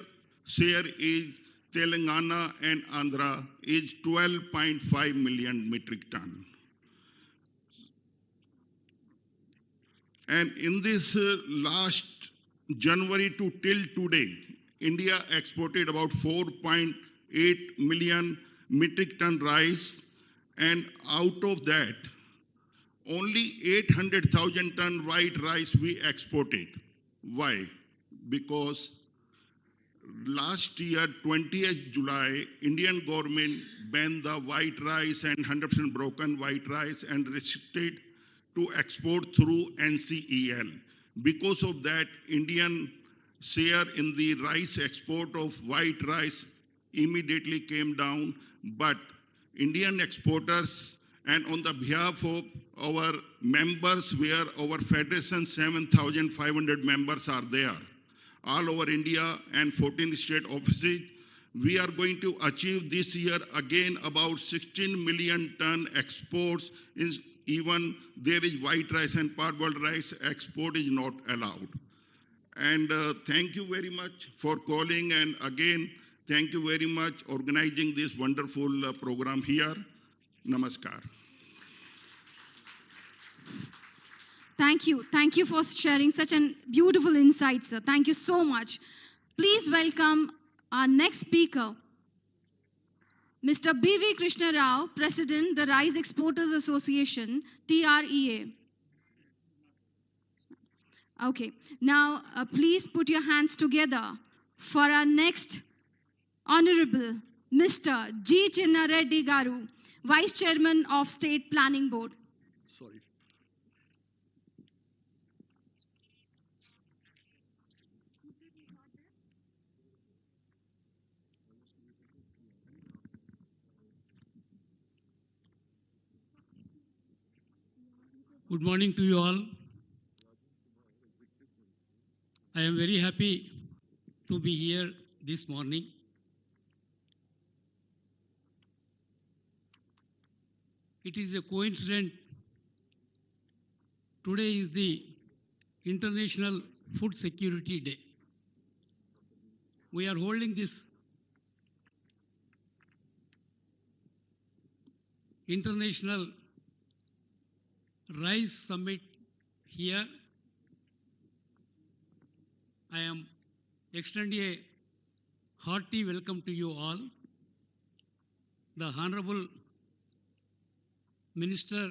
share is Telangana and Andhra is 12.5 million metric ton. And in this last January to till today, India exported about 4.8 million metric ton rice, and out of that, only 800,000 ton white rice we exported. Why? Because last year, 20th July, Indian government banned the white rice and 100% broken white rice and restricted to export through NCEL. Because of that, Indian share in the rice export of white rice immediately came down, but Indian exporters, and on the behalf of our members, where our federation 7,500 members are there, all over India and 14 state offices, we are going to achieve this year again about 16 million ton exports. Even there is white rice and parboiled rice, export is not allowed. And thank you very much for calling, and again, thank you very much organizing this wonderful program here. Namaskar. Thank you. Thank you for sharing such a beautiful insight, sir. Thank you so much. Please welcome our next speaker, Mr. B.V. Krishna Rao, President, the Rice Exporters Association, TREA. Okay, now please put your hands together for our next Honorable Mr. G. Chinna Reddy Garu, Vice Chairman of State Planning Board. Sorry. Good morning to you all. I am very happy to be here this morning. It is a coincidence. Today is the International Food Security Day. We are holding this International Rice Summit here. I am extending a hearty welcome to you all. The Honorable Minister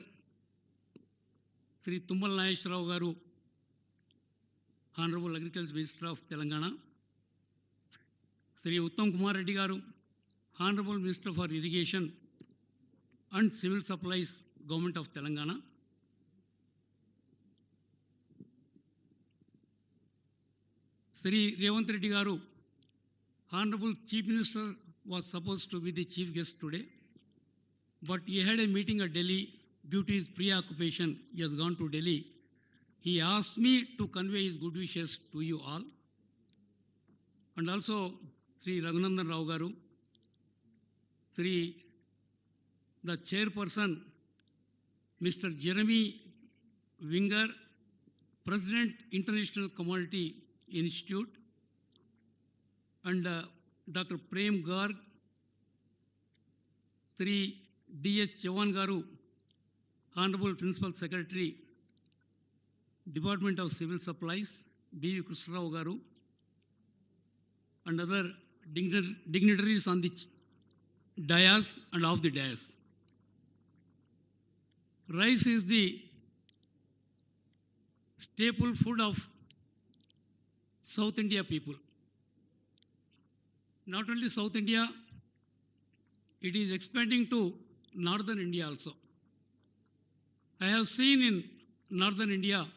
Sri Tummal Nageswararao Garu, Honorable Agriculture Minister of Telangana, Sri Uttam Kumar Reddy Garu, Honorable Minister for Irrigation and Civil Supplies, Government of Telangana, Sri Revant Reddy Garu, Honorable Chief Minister was supposed to be the chief guest today, but he had a meeting at Delhi. Due to his preoccupation, he has gone to Delhi. He asked me to convey his good wishes to you all. And also Sri Raghunandan Rao Garu, Sri the Chairperson, Mr. Jeremy Winger, President, International Commodity Institute, and Dr. Prem Garg, Sri D.H. Chavan Garu, Honorable Principal Secretary, Department of Civil Supplies, B.V. Krishna Rao Garu, and other dignitaries on the dais and off the dais. Rice is the staple food of South India people. Not only South India, it is expanding to Northern India also. I have seen in Northern India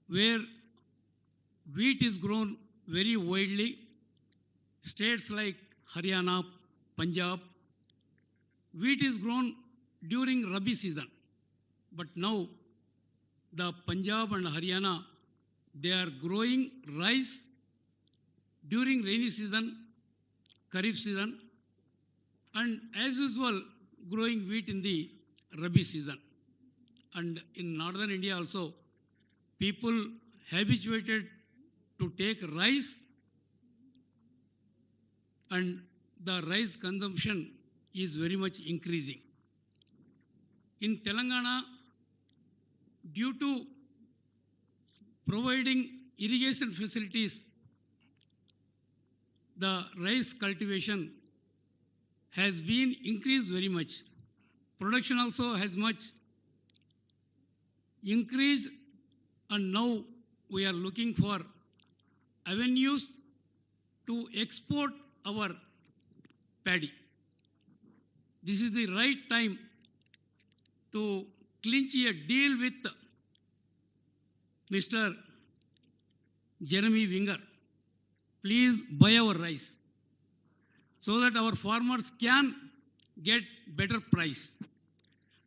where wheat is grown very widely. States like Haryana, Punjab, wheat is grown during Rabi season. But now the Punjab and Haryana, they are growing rice during rainy season, Kharif season, and as usual, growing wheat in the Rabi season. And in Northern India also, people habituated to take rice, and the rice consumption is very much increasing. In Telangana, due to providing irrigation facilities, the rice cultivation has been increased very much. Production also has much increased, and now we are looking for avenues to export our paddy. This is the right time to clinch a deal with Mr. Jeremy Winger. Please buy our rice so that our farmers can get better price.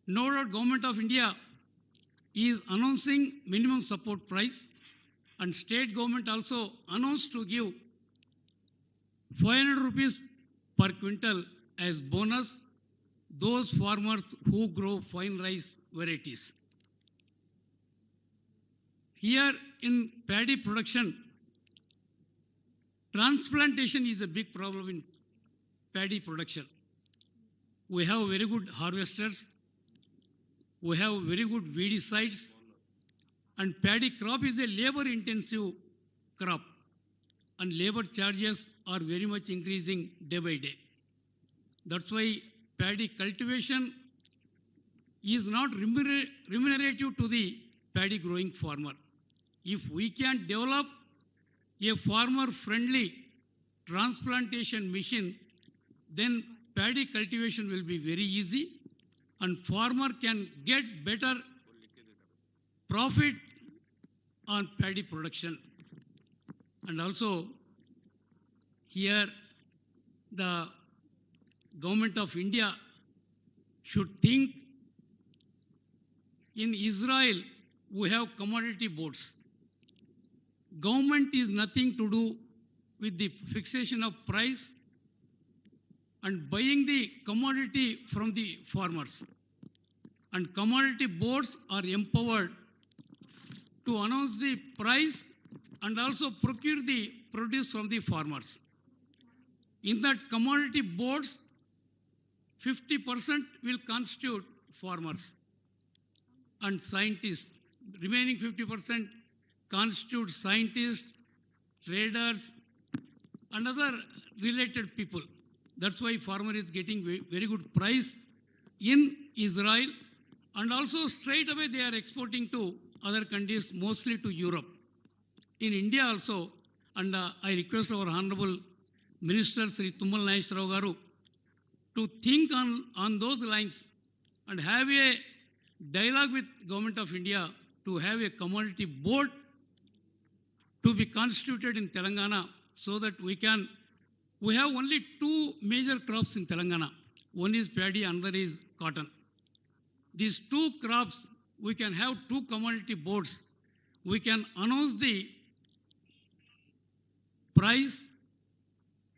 No doubt Government of India is announcing minimum support price, and state government also announced to give 500 rupees per quintal as bonus those farmers who grow fine rice varieties. Here in paddy production, transplantation is a big problem in paddy production. We have very good harvesters, we have very good weedicides, and paddy crop is a labor-intensive crop, and labor charges are very much increasing day by day. That's why paddy cultivation is not remunerative to the paddy growing farmer. If we can develop a farmer-friendly transplantation machine, then paddy cultivation will be very easy, and farmer can get better profit on paddy production. And also here the Government of India should think. In Israel we have commodity boards. Government is nothing to do with the fixation of price and buying the commodity from the farmers. And commodity boards are empowered to announce the price and also procure the produce from the farmers. In that commodity boards, 50% will constitute farmers and scientists. Remaining 50% constitute scientists, traders, and other related people. That's why farmer is getting very good price in Israel, and also straight away they are exporting to other countries, mostly to Europe. In India also, and I request our Honorable Minister Sri Tummal Nageswarrao Garu to think on those lines and have a dialogue with Government of India to have a commodity board to be constituted in Telangana, so that we have only two major crops in Telangana. One is paddy, another is cotton. These two crops, we can have two commodity boards. We can announce the price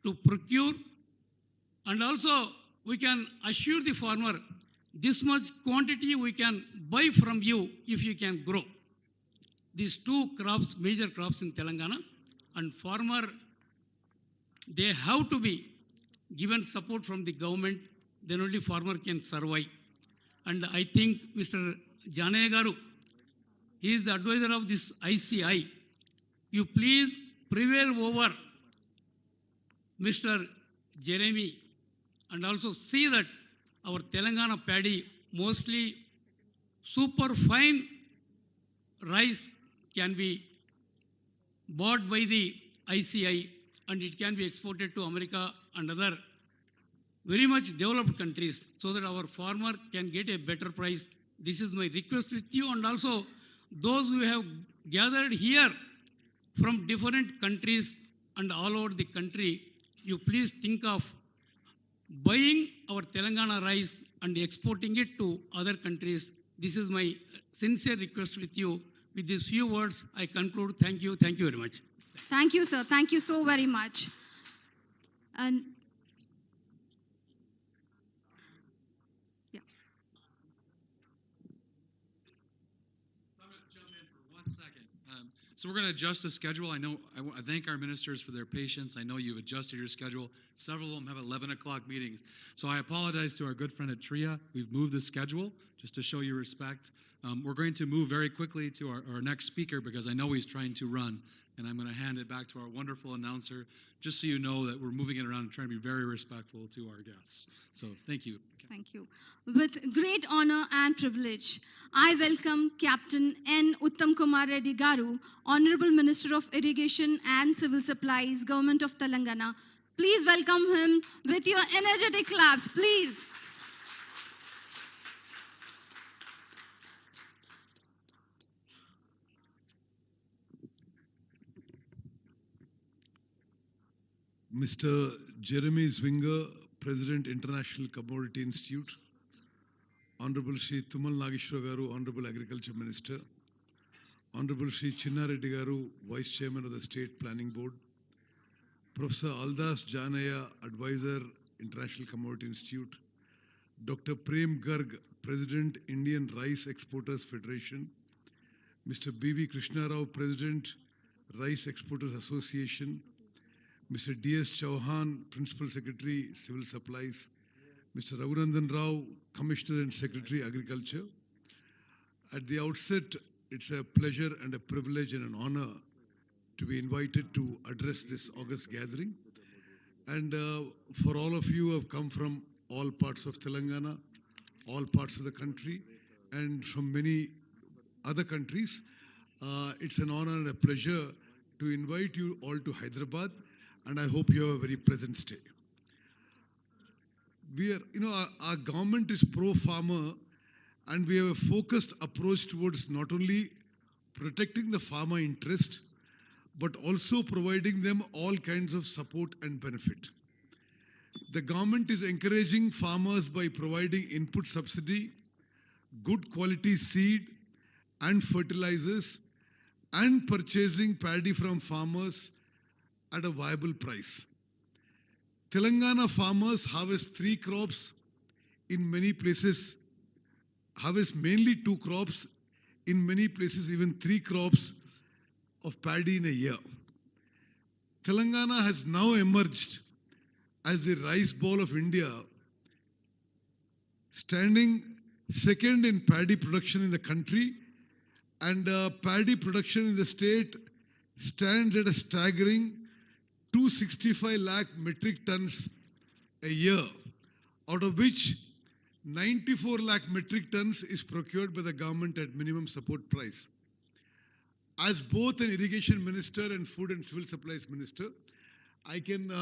to procure, and also we can assure the farmer this much quantity we can buy from you if you can grow. These two crops, major crops in Telangana, and farmer, they have to be given support from the government, then only farmer can survive. And I think Mr. Janaya Garu, he is the advisor of this ICI. You please prevail over Mr. Jeremy and also see that our Telangana paddy, mostly super fine rice, can be bought by the ICI and it can be exported to America and other very much developed countries, so that our farmer can get a better price. This is my request with you, and also those who have gathered here from different countries and all over the country, you please think of buying our Telangana rice and exporting it to other countries. This is my sincere request with you. With these few words, I conclude. Thank you. Thank you very much. Thank you, sir. Thank you so very much. And yeah. I'm going to jump in for 1 second. So we're going to adjust the schedule. I thank our ministers for their patience. I know you've adjusted your schedule. Several of them have 11 o'clock meetings. So I apologize to our good friend at TRIA. We've moved the schedule just to show you respect. We're going to move very quickly to our next speaker because I know he's trying to run. And I'm going to hand it back to our wonderful announcer, just so you know that we're moving it around and trying to be very respectful to our guests. So thank you. Thank you. With great honor and privilege, I welcome Captain N. Uttam Kumar Reddy Garu, Honorable Minister of Irrigation and Civil Supplies, Government of Telangana. Please welcome him with your energetic claps, please. Mr. Jeremy Zwinger, President, International Commodity Institute, Honorable Shri Tumal Nageshwara Garu, Honorable Agriculture Minister, Honorable Shri Chinna Reddy Garu, Vice Chairman of the State Planning Board, Professor Aldas Janaya, Advisor, International Commodity Institute, Dr. Prem Garg, President, Indian Rice Exporters Federation, Mr. B.V. Krishna Rao, President, Rice Exporters Association, Mr. D.S. Chauhan, Principal Secretary, Civil Supplies, Mr. Raghunandan Rao, Commissioner and Secretary, Agriculture. At the outset, it's a pleasure and a privilege and an honor to be invited to address this August gathering. And for all of you who have come from all parts of Telangana, all parts of the country, and from many other countries, it's an honor and a pleasure to invite you all to Hyderabad, and I hope you have a very pleasant stay. We are, our government is pro-farmer, and we have a focused approach towards not only protecting the farmer interest, but also providing them all kinds of support and benefit. The government is encouraging farmers by providing input subsidy, good quality seed and fertilizers, and purchasing paddy from farmers at a viable price. Telangana farmers harvest 3 crops, in many places harvest mainly 2 crops, in many places even 3 crops of paddy in a year. Telangana has now emerged as the rice bowl of India, standing second in paddy production in the country, and paddy production in the state stands at a staggering 265 lakh metric tons a year, out of which 94 lakh metric tons is procured by the government at minimum support price. As both an irrigation minister and food and civil supplies minister, I can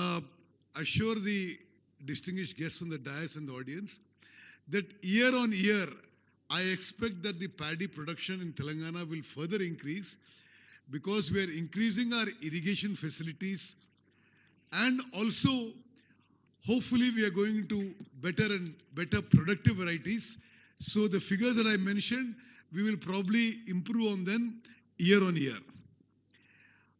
assure the distinguished guests on the dais and the audience that year on year, I expect that the paddy production in Telangana will further increase because we are increasing our irrigation facilities, and also hopefully we are going to better and better productive varieties. So the figures that I mentioned, we will probably improve on them year on year.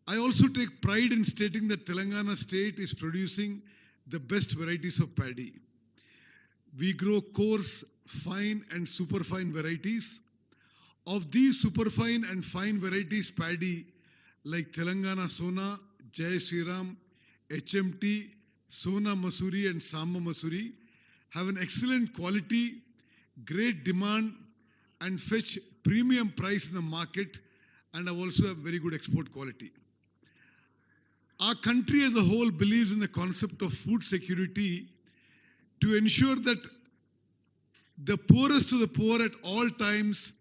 I also take pride in stating that Telangana state is producing the best varieties of paddy. We grow coarse, fine and superfine varieties. Of these superfine and fine varieties paddy like Telangana Sona, Jai Shri Ram, HMT, Sona Masuri and Samba Masuri have an excellent quality, great demand and fetch premium price in the market, and have also a very good export quality. Our country as a whole believes in the concept of food security to ensure that the poorest of the poor at all times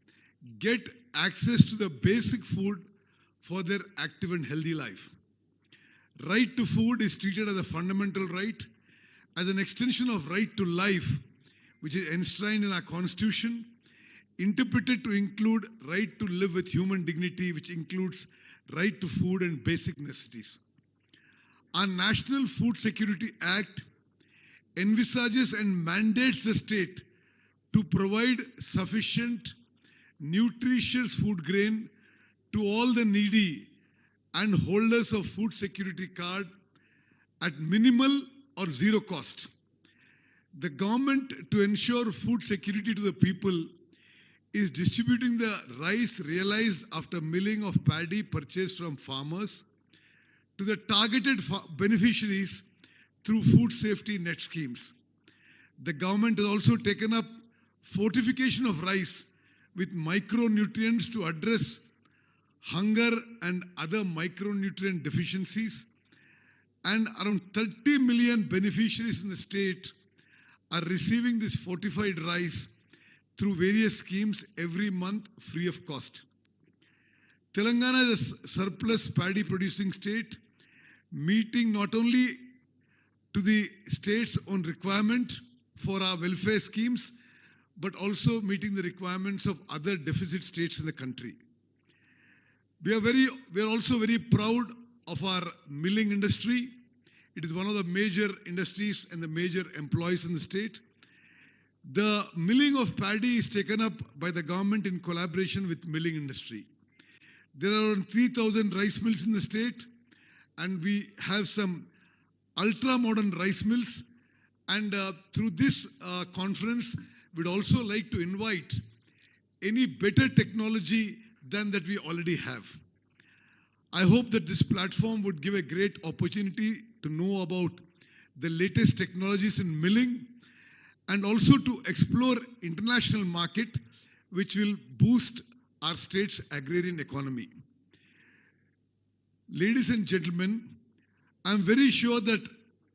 get access to the basic food for their active and healthy life. Right to food is treated as a fundamental right, as an extension of right to life, which is enshrined in our constitution, interpreted to include right to live with human dignity, which includes right to food and basic necessities. Our National Food Security Act envisages and mandates the state to provide sufficient, nutritious food grain to all the needy and holders of food security card at minimal or zero cost. The government, to ensure food security to the people, is distributing the rice realized after milling of paddy purchased from farmers to the targeted beneficiaries through food safety net schemes. The government has also taken up fortification of rice with micronutrients to address hunger and other micronutrient deficiencies, and around 30 million beneficiaries in the state are receiving this fortified rice through various schemes every month free of cost. Telangana is a surplus paddy producing state, meeting not only to the state's own requirement for our welfare schemes, but also meeting the requirements of other deficit states in the country. We are also very proud of our milling industry. It is one of the major industries and the major employees in the state. The milling of paddy is taken up by the government in collaboration with milling industry. There are around 3,000 rice mills in the state, and we have some ultra-modern rice mills. And through this conference, we'd also like to invite any better technology than that we already have. I hope that this platform would give a great opportunity to know about the latest technologies in milling and also to explore international market, which will boost our state's agrarian economy. Ladies and gentlemen, I'm very sure that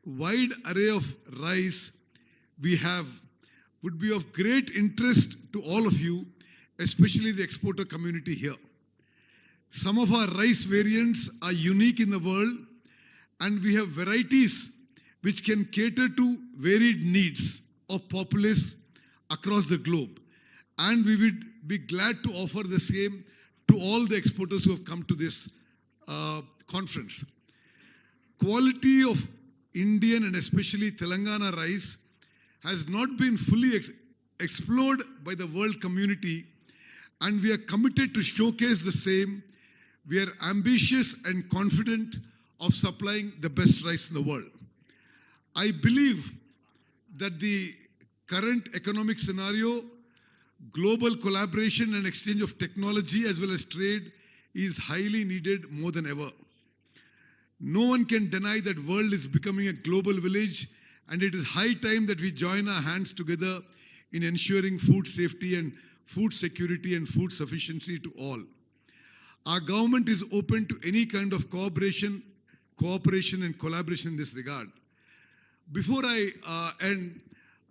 wide array of rice we have would be of great interest to all of you, especially the exporter community here. Some of our rice variants are unique in the world, and we have varieties which can cater to varied needs of populace across the globe. And we would be glad to offer the same to all the exporters who have come to this conference. Quality of Indian and especially Telangana rice has not been fully explored by the world community, and we are committed to showcase the same. We are ambitious and confident of supplying the best rice in the world. I believe that the current economic scenario, global collaboration and exchange of technology as well as trade is highly needed more than ever. No one can deny that world is becoming a global village, and it is high time that we join our hands together in ensuring food safety and food security and food sufficiency to all. Our government is open to any kind of cooperation and collaboration in this regard. Before I end,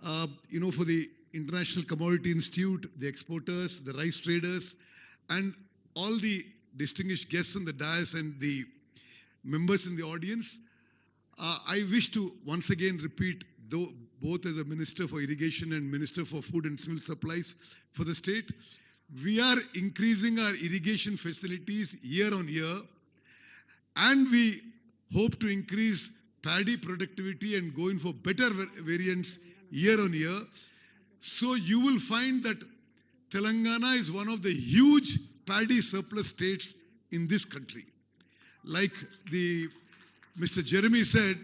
for the International Commodity Institute, the exporters, the rice traders, and all the distinguished guests on the dais and the members in the audience, I wish to once again repeat, both as a Minister for Irrigation and Minister for Food and Civil Supplies for the state, we are increasing our irrigation facilities year on year, and we hope to increase paddy productivity and go in for better variants year on year. So you will find that Telangana is one of the huge paddy surplus states in this country. Like Mr. Jeremy said,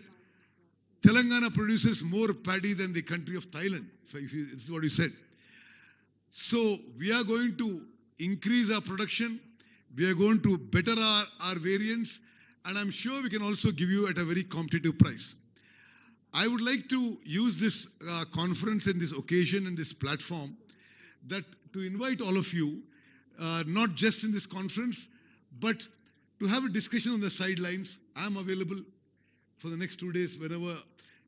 Telangana produces more paddy than the country of Thailand. This is what he said. So we are going to increase our production. We are going to better our variants, and I'm sure we can also give you at a very competitive price. I would like to use this conference and this occasion and this platform to invite all of you, not just in this conference, but to have a discussion on the sidelines. I'm available for the next 2 days whenever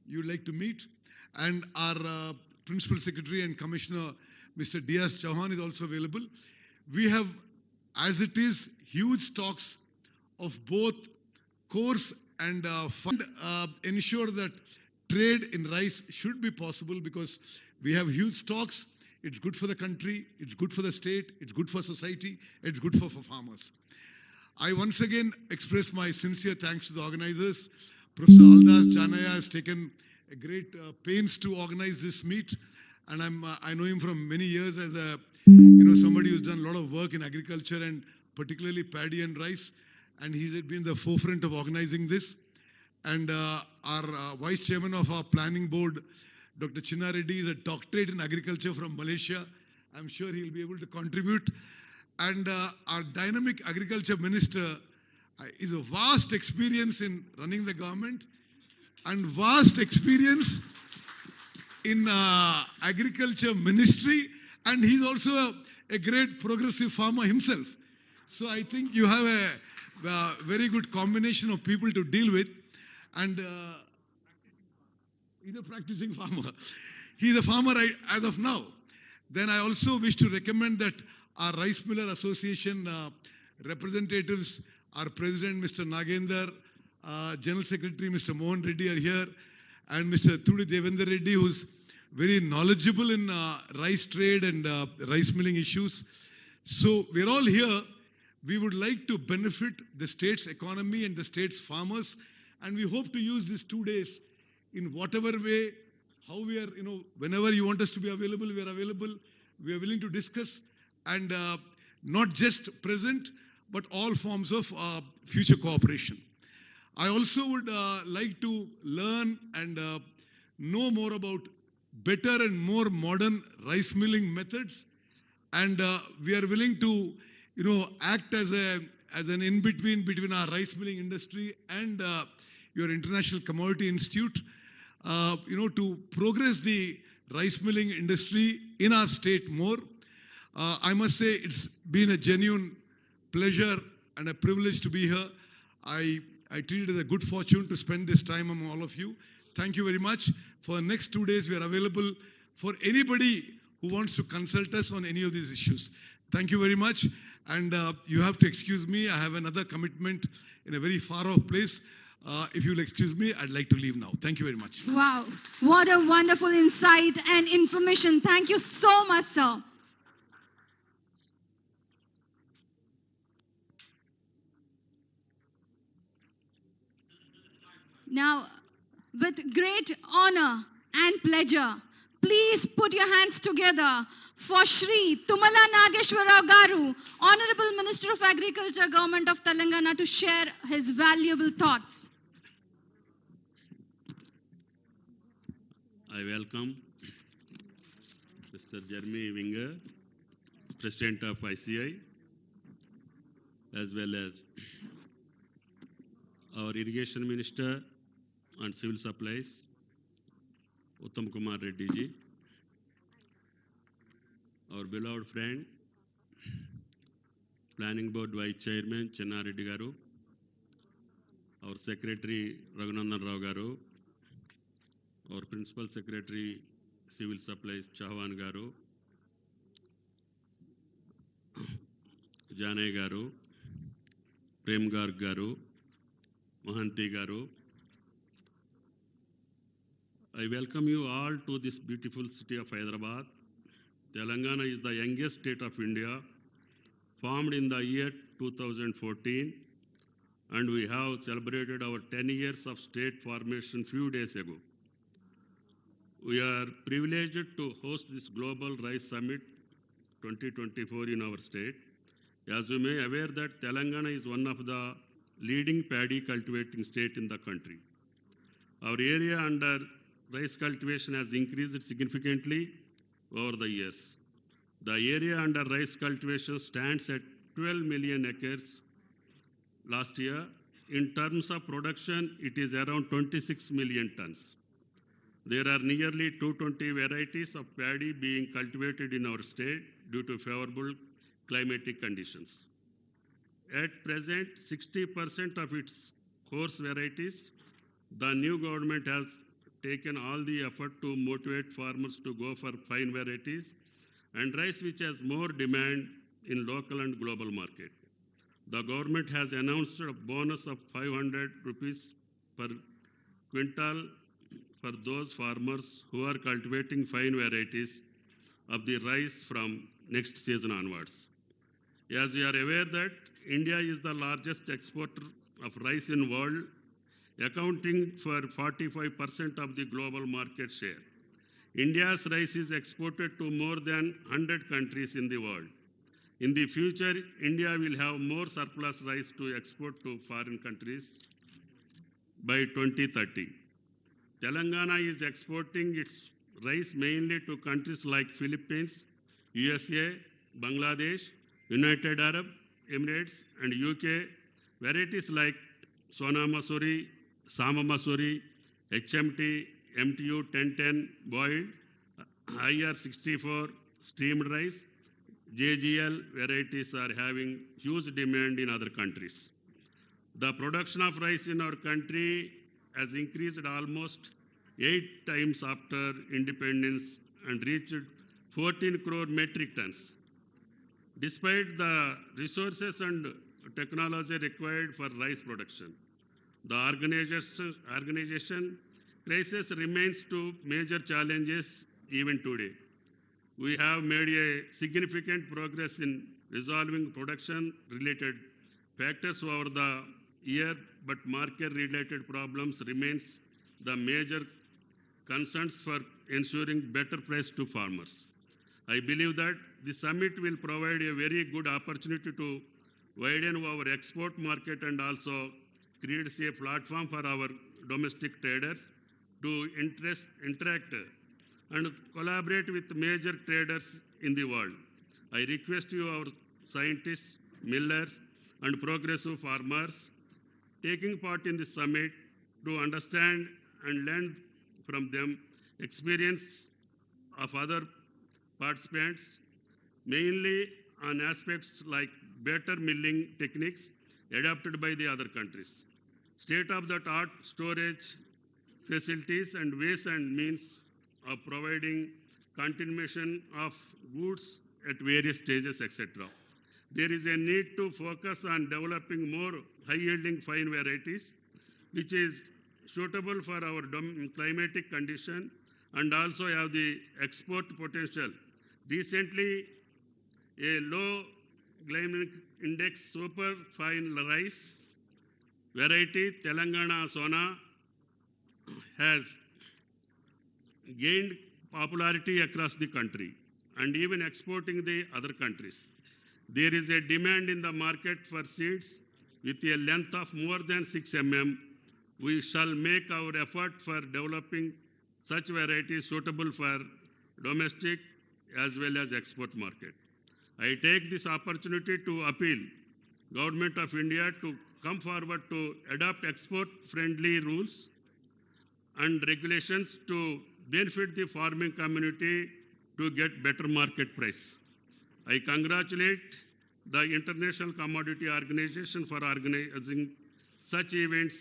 you'd like to meet. And our Principal Secretary and Commissioner, Mr. Diaz Chauhan, is also available. We have, as it is, huge stocks of both coarse and fund. Ensure that trade in rice should be possible because we have huge stocks. It's good for the country, it's good for the state, it's good for society, it's good for farmers. I once again express my sincere thanks to the organizers. Professor Aldas Janaya has taken a great pains to organize this meet, and I know him from many years as somebody who's done a lot of work in agriculture and particularly paddy and rice, and he's been the forefront of organizing this. And our Vice Chairman of our Planning Board, Dr. Chinna Reddy, is a doctorate in agriculture from Malaysia, I'm sure he'll be able to contribute. And our dynamic agriculture minister is a vast experience in running the government and vast experience in agriculture ministry, and he's also a great progressive farmer himself. So I think you have a very good combination of people to deal with. And he's a practicing farmer. He's a farmer as of now. Then I also wish to recommend that our Rice Miller Association representatives, our president, Mr. Nagender, General Secretary, Mr. Mohan Reddy are here, and Mr. Thudi Devendra Reddy, who's very knowledgeable in rice trade and rice milling issues. So we're all here. We would like to benefit the state's economy and the state's farmers, and we hope to use these 2 days in whatever way, how we are, whenever you want us to be available, we are available. We are willing to discuss, and not just present, but all forms of future cooperation. I also would like to learn and know more about better and more modern rice milling methods, and we are willing to, act as an in-between between our rice milling industry and your International Commodity Institute, to progress the rice milling industry in our state more. I must say it's been a genuine pleasure and a privilege to be here. I treat it as a good fortune to spend this time among all of you. Thank you very much. For the next 2 days, we are available for anybody who wants to consult us on any of these issues. Thank you very much. And you have to excuse me. I have another commitment in a very far off place. If you'll excuse me, I'd like to leave now. Thank you very much. Wow, what a wonderful insight and information. Thank you so much, sir. Now, with great honor and pleasure, please put your hands together for Shri Tumala Nageshwara Garu, Honorable Minister of Agriculture, Government of Telangana, to share his valuable thoughts. I welcome Mr. Jeremy Winger, President of ICI, as well as our Irrigation Minister and Civil Supplies, Uttam Kumar Reddy ji, our beloved friend, Planning Board Vice Chairman Chenna Reddy Garu, our Secretary Raghunandan Rao Garu, our Principal Secretary Civil Supplies Chauhan Garu, Janay Garu, Prem Garg Garu, Mohanty Garu. I welcome you all to this beautiful city of Hyderabad. Telangana is the youngest state of India, formed in the year 2014, and we have celebrated our 10 years of state formation few days ago. We are privileged to host this Global Rice Summit 2024 in our state. As you may aware that Telangana is one of the leading paddy cultivating state in the country. Our area under rice cultivation has increased significantly over the years. The area under rice cultivation stands at 12 million acres last year. In terms of production, it is around 26 million tons. There are nearly 220 varieties of paddy being cultivated in our state due to favorable climatic conditions. At present, 60% of its coarse varieties, the new government has taken all the effort to motivate farmers to go for fine varieties and rice which has more demand in local and global market. The government has announced a bonus of 500 rupees per quintal for those farmers who are cultivating fine varieties of the rice from next season onwards. As you are aware that India is the largest exporter of rice in world, accounting for 45% of the global market share. India's rice is exported to more than 100 countries in the world. In the future, India will have more surplus rice to export to foreign countries by 2030. Telangana is exporting its rice mainly to countries like Philippines, USA, Bangladesh, United Arab Emirates, and UK, varieties like Sona Masuri, Sama Masuri, HMT, MTU 1010 boiled, IR64 steamed rice, JGL varieties are having huge demand in other countries. The production of rice in our country has increased almost 8 times after independence and reached 14 crore metric tons. Despite the resources and technology required for rice production, the organization crisis remains two major challenges even today. We have made a significant progress in resolving production-related factors over the year, but market-related problems remains the major concerns for ensuring better price to farmers. I believe that the summit will provide a very good opportunity to widen our export market and also creates a platform for our domestic traders to interact and collaborate with major traders in the world. I request you, our scientists, millers, and progressive farmers taking part in this summit to understand and learn from them experience of other participants, mainly on aspects like better milling techniques adopted by the other countries, state-of-the-art storage facilities and ways and means of providing continuation of goods at various stages, etc. There is a need to focus on developing more high-yielding fine varieties, which is suitable for our climatic condition and also have the export potential. Recently, a low glycemic index super fine rice variety, Telangana Sona, has gained popularity across the country and even exporting the other countries. There is a demand in the market for seeds with a length of more than 6 mm. We shall make our effort for developing such varieties suitable for domestic as well as export market. I take this opportunity to appeal Government of India to come forward to adopt export-friendly rules and regulations to benefit the farming community to get better market price. I congratulate the International Commodity Organization for organizing such events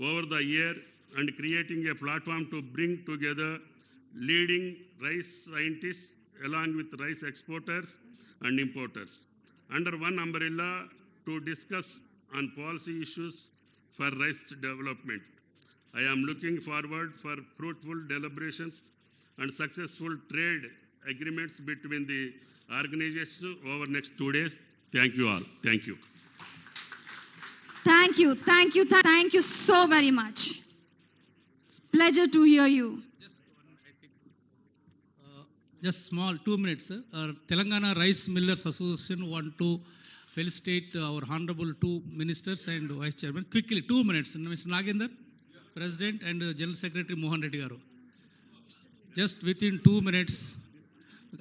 over the year and creating a platform to bring together leading rice scientists along with rice exporters and importers under one umbrella to discuss on policy issues for rice development. I am looking forward for fruitful deliberations and successful trade agreements between the organizations over next 2 days. Thank you all. Thank you. Thank you so very much. It's a pleasure to hear you. Just small, 2 minutes. Our Telangana Rice Millers Association want to felicitate our honorable two ministers and vice chairman. Quickly, 2 minutes. Mr. Nagendar, President, and General Secretary Mohan Reddy Garu. Just within 2 minutes,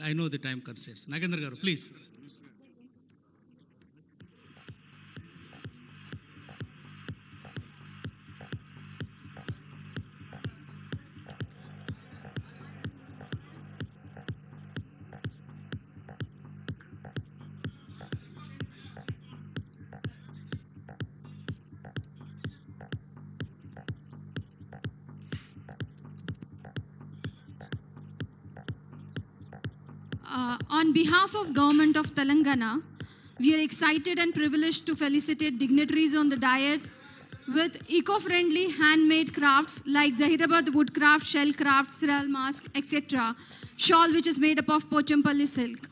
I know the time constraints. Nagendar Garu, please. On behalf of Government of Telangana, we are excited and privileged to felicitate dignitaries on the diet with eco-friendly handmade crafts like the Hyderabad woodcraft, shell craft, cereal mask, etc. Shawl which is made up of Pochampalli silk.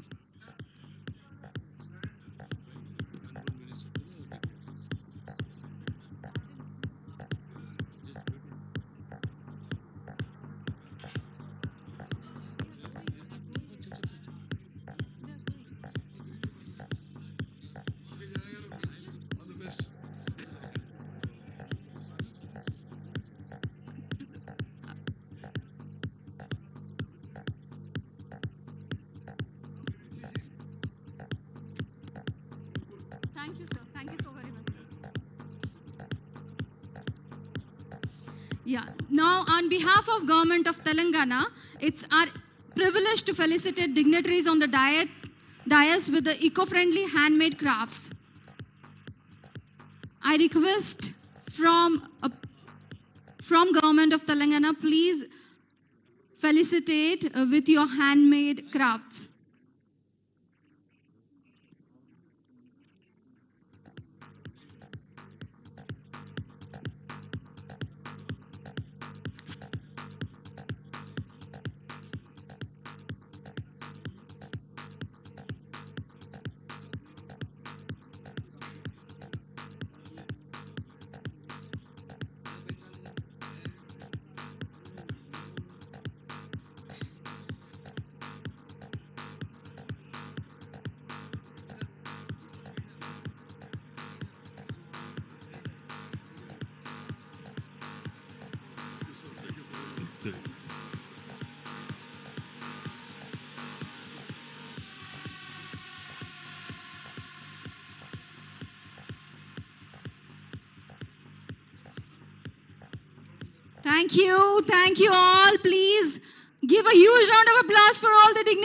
Yeah. Now, on behalf of Government of Telangana, it's our privilege to felicitate dignitaries on the dais with the eco-friendly handmade crafts. I request from Government of Telangana, please felicitate with your handmade crafts. Thank you all. Please give a huge round of applause for all the dignitaries.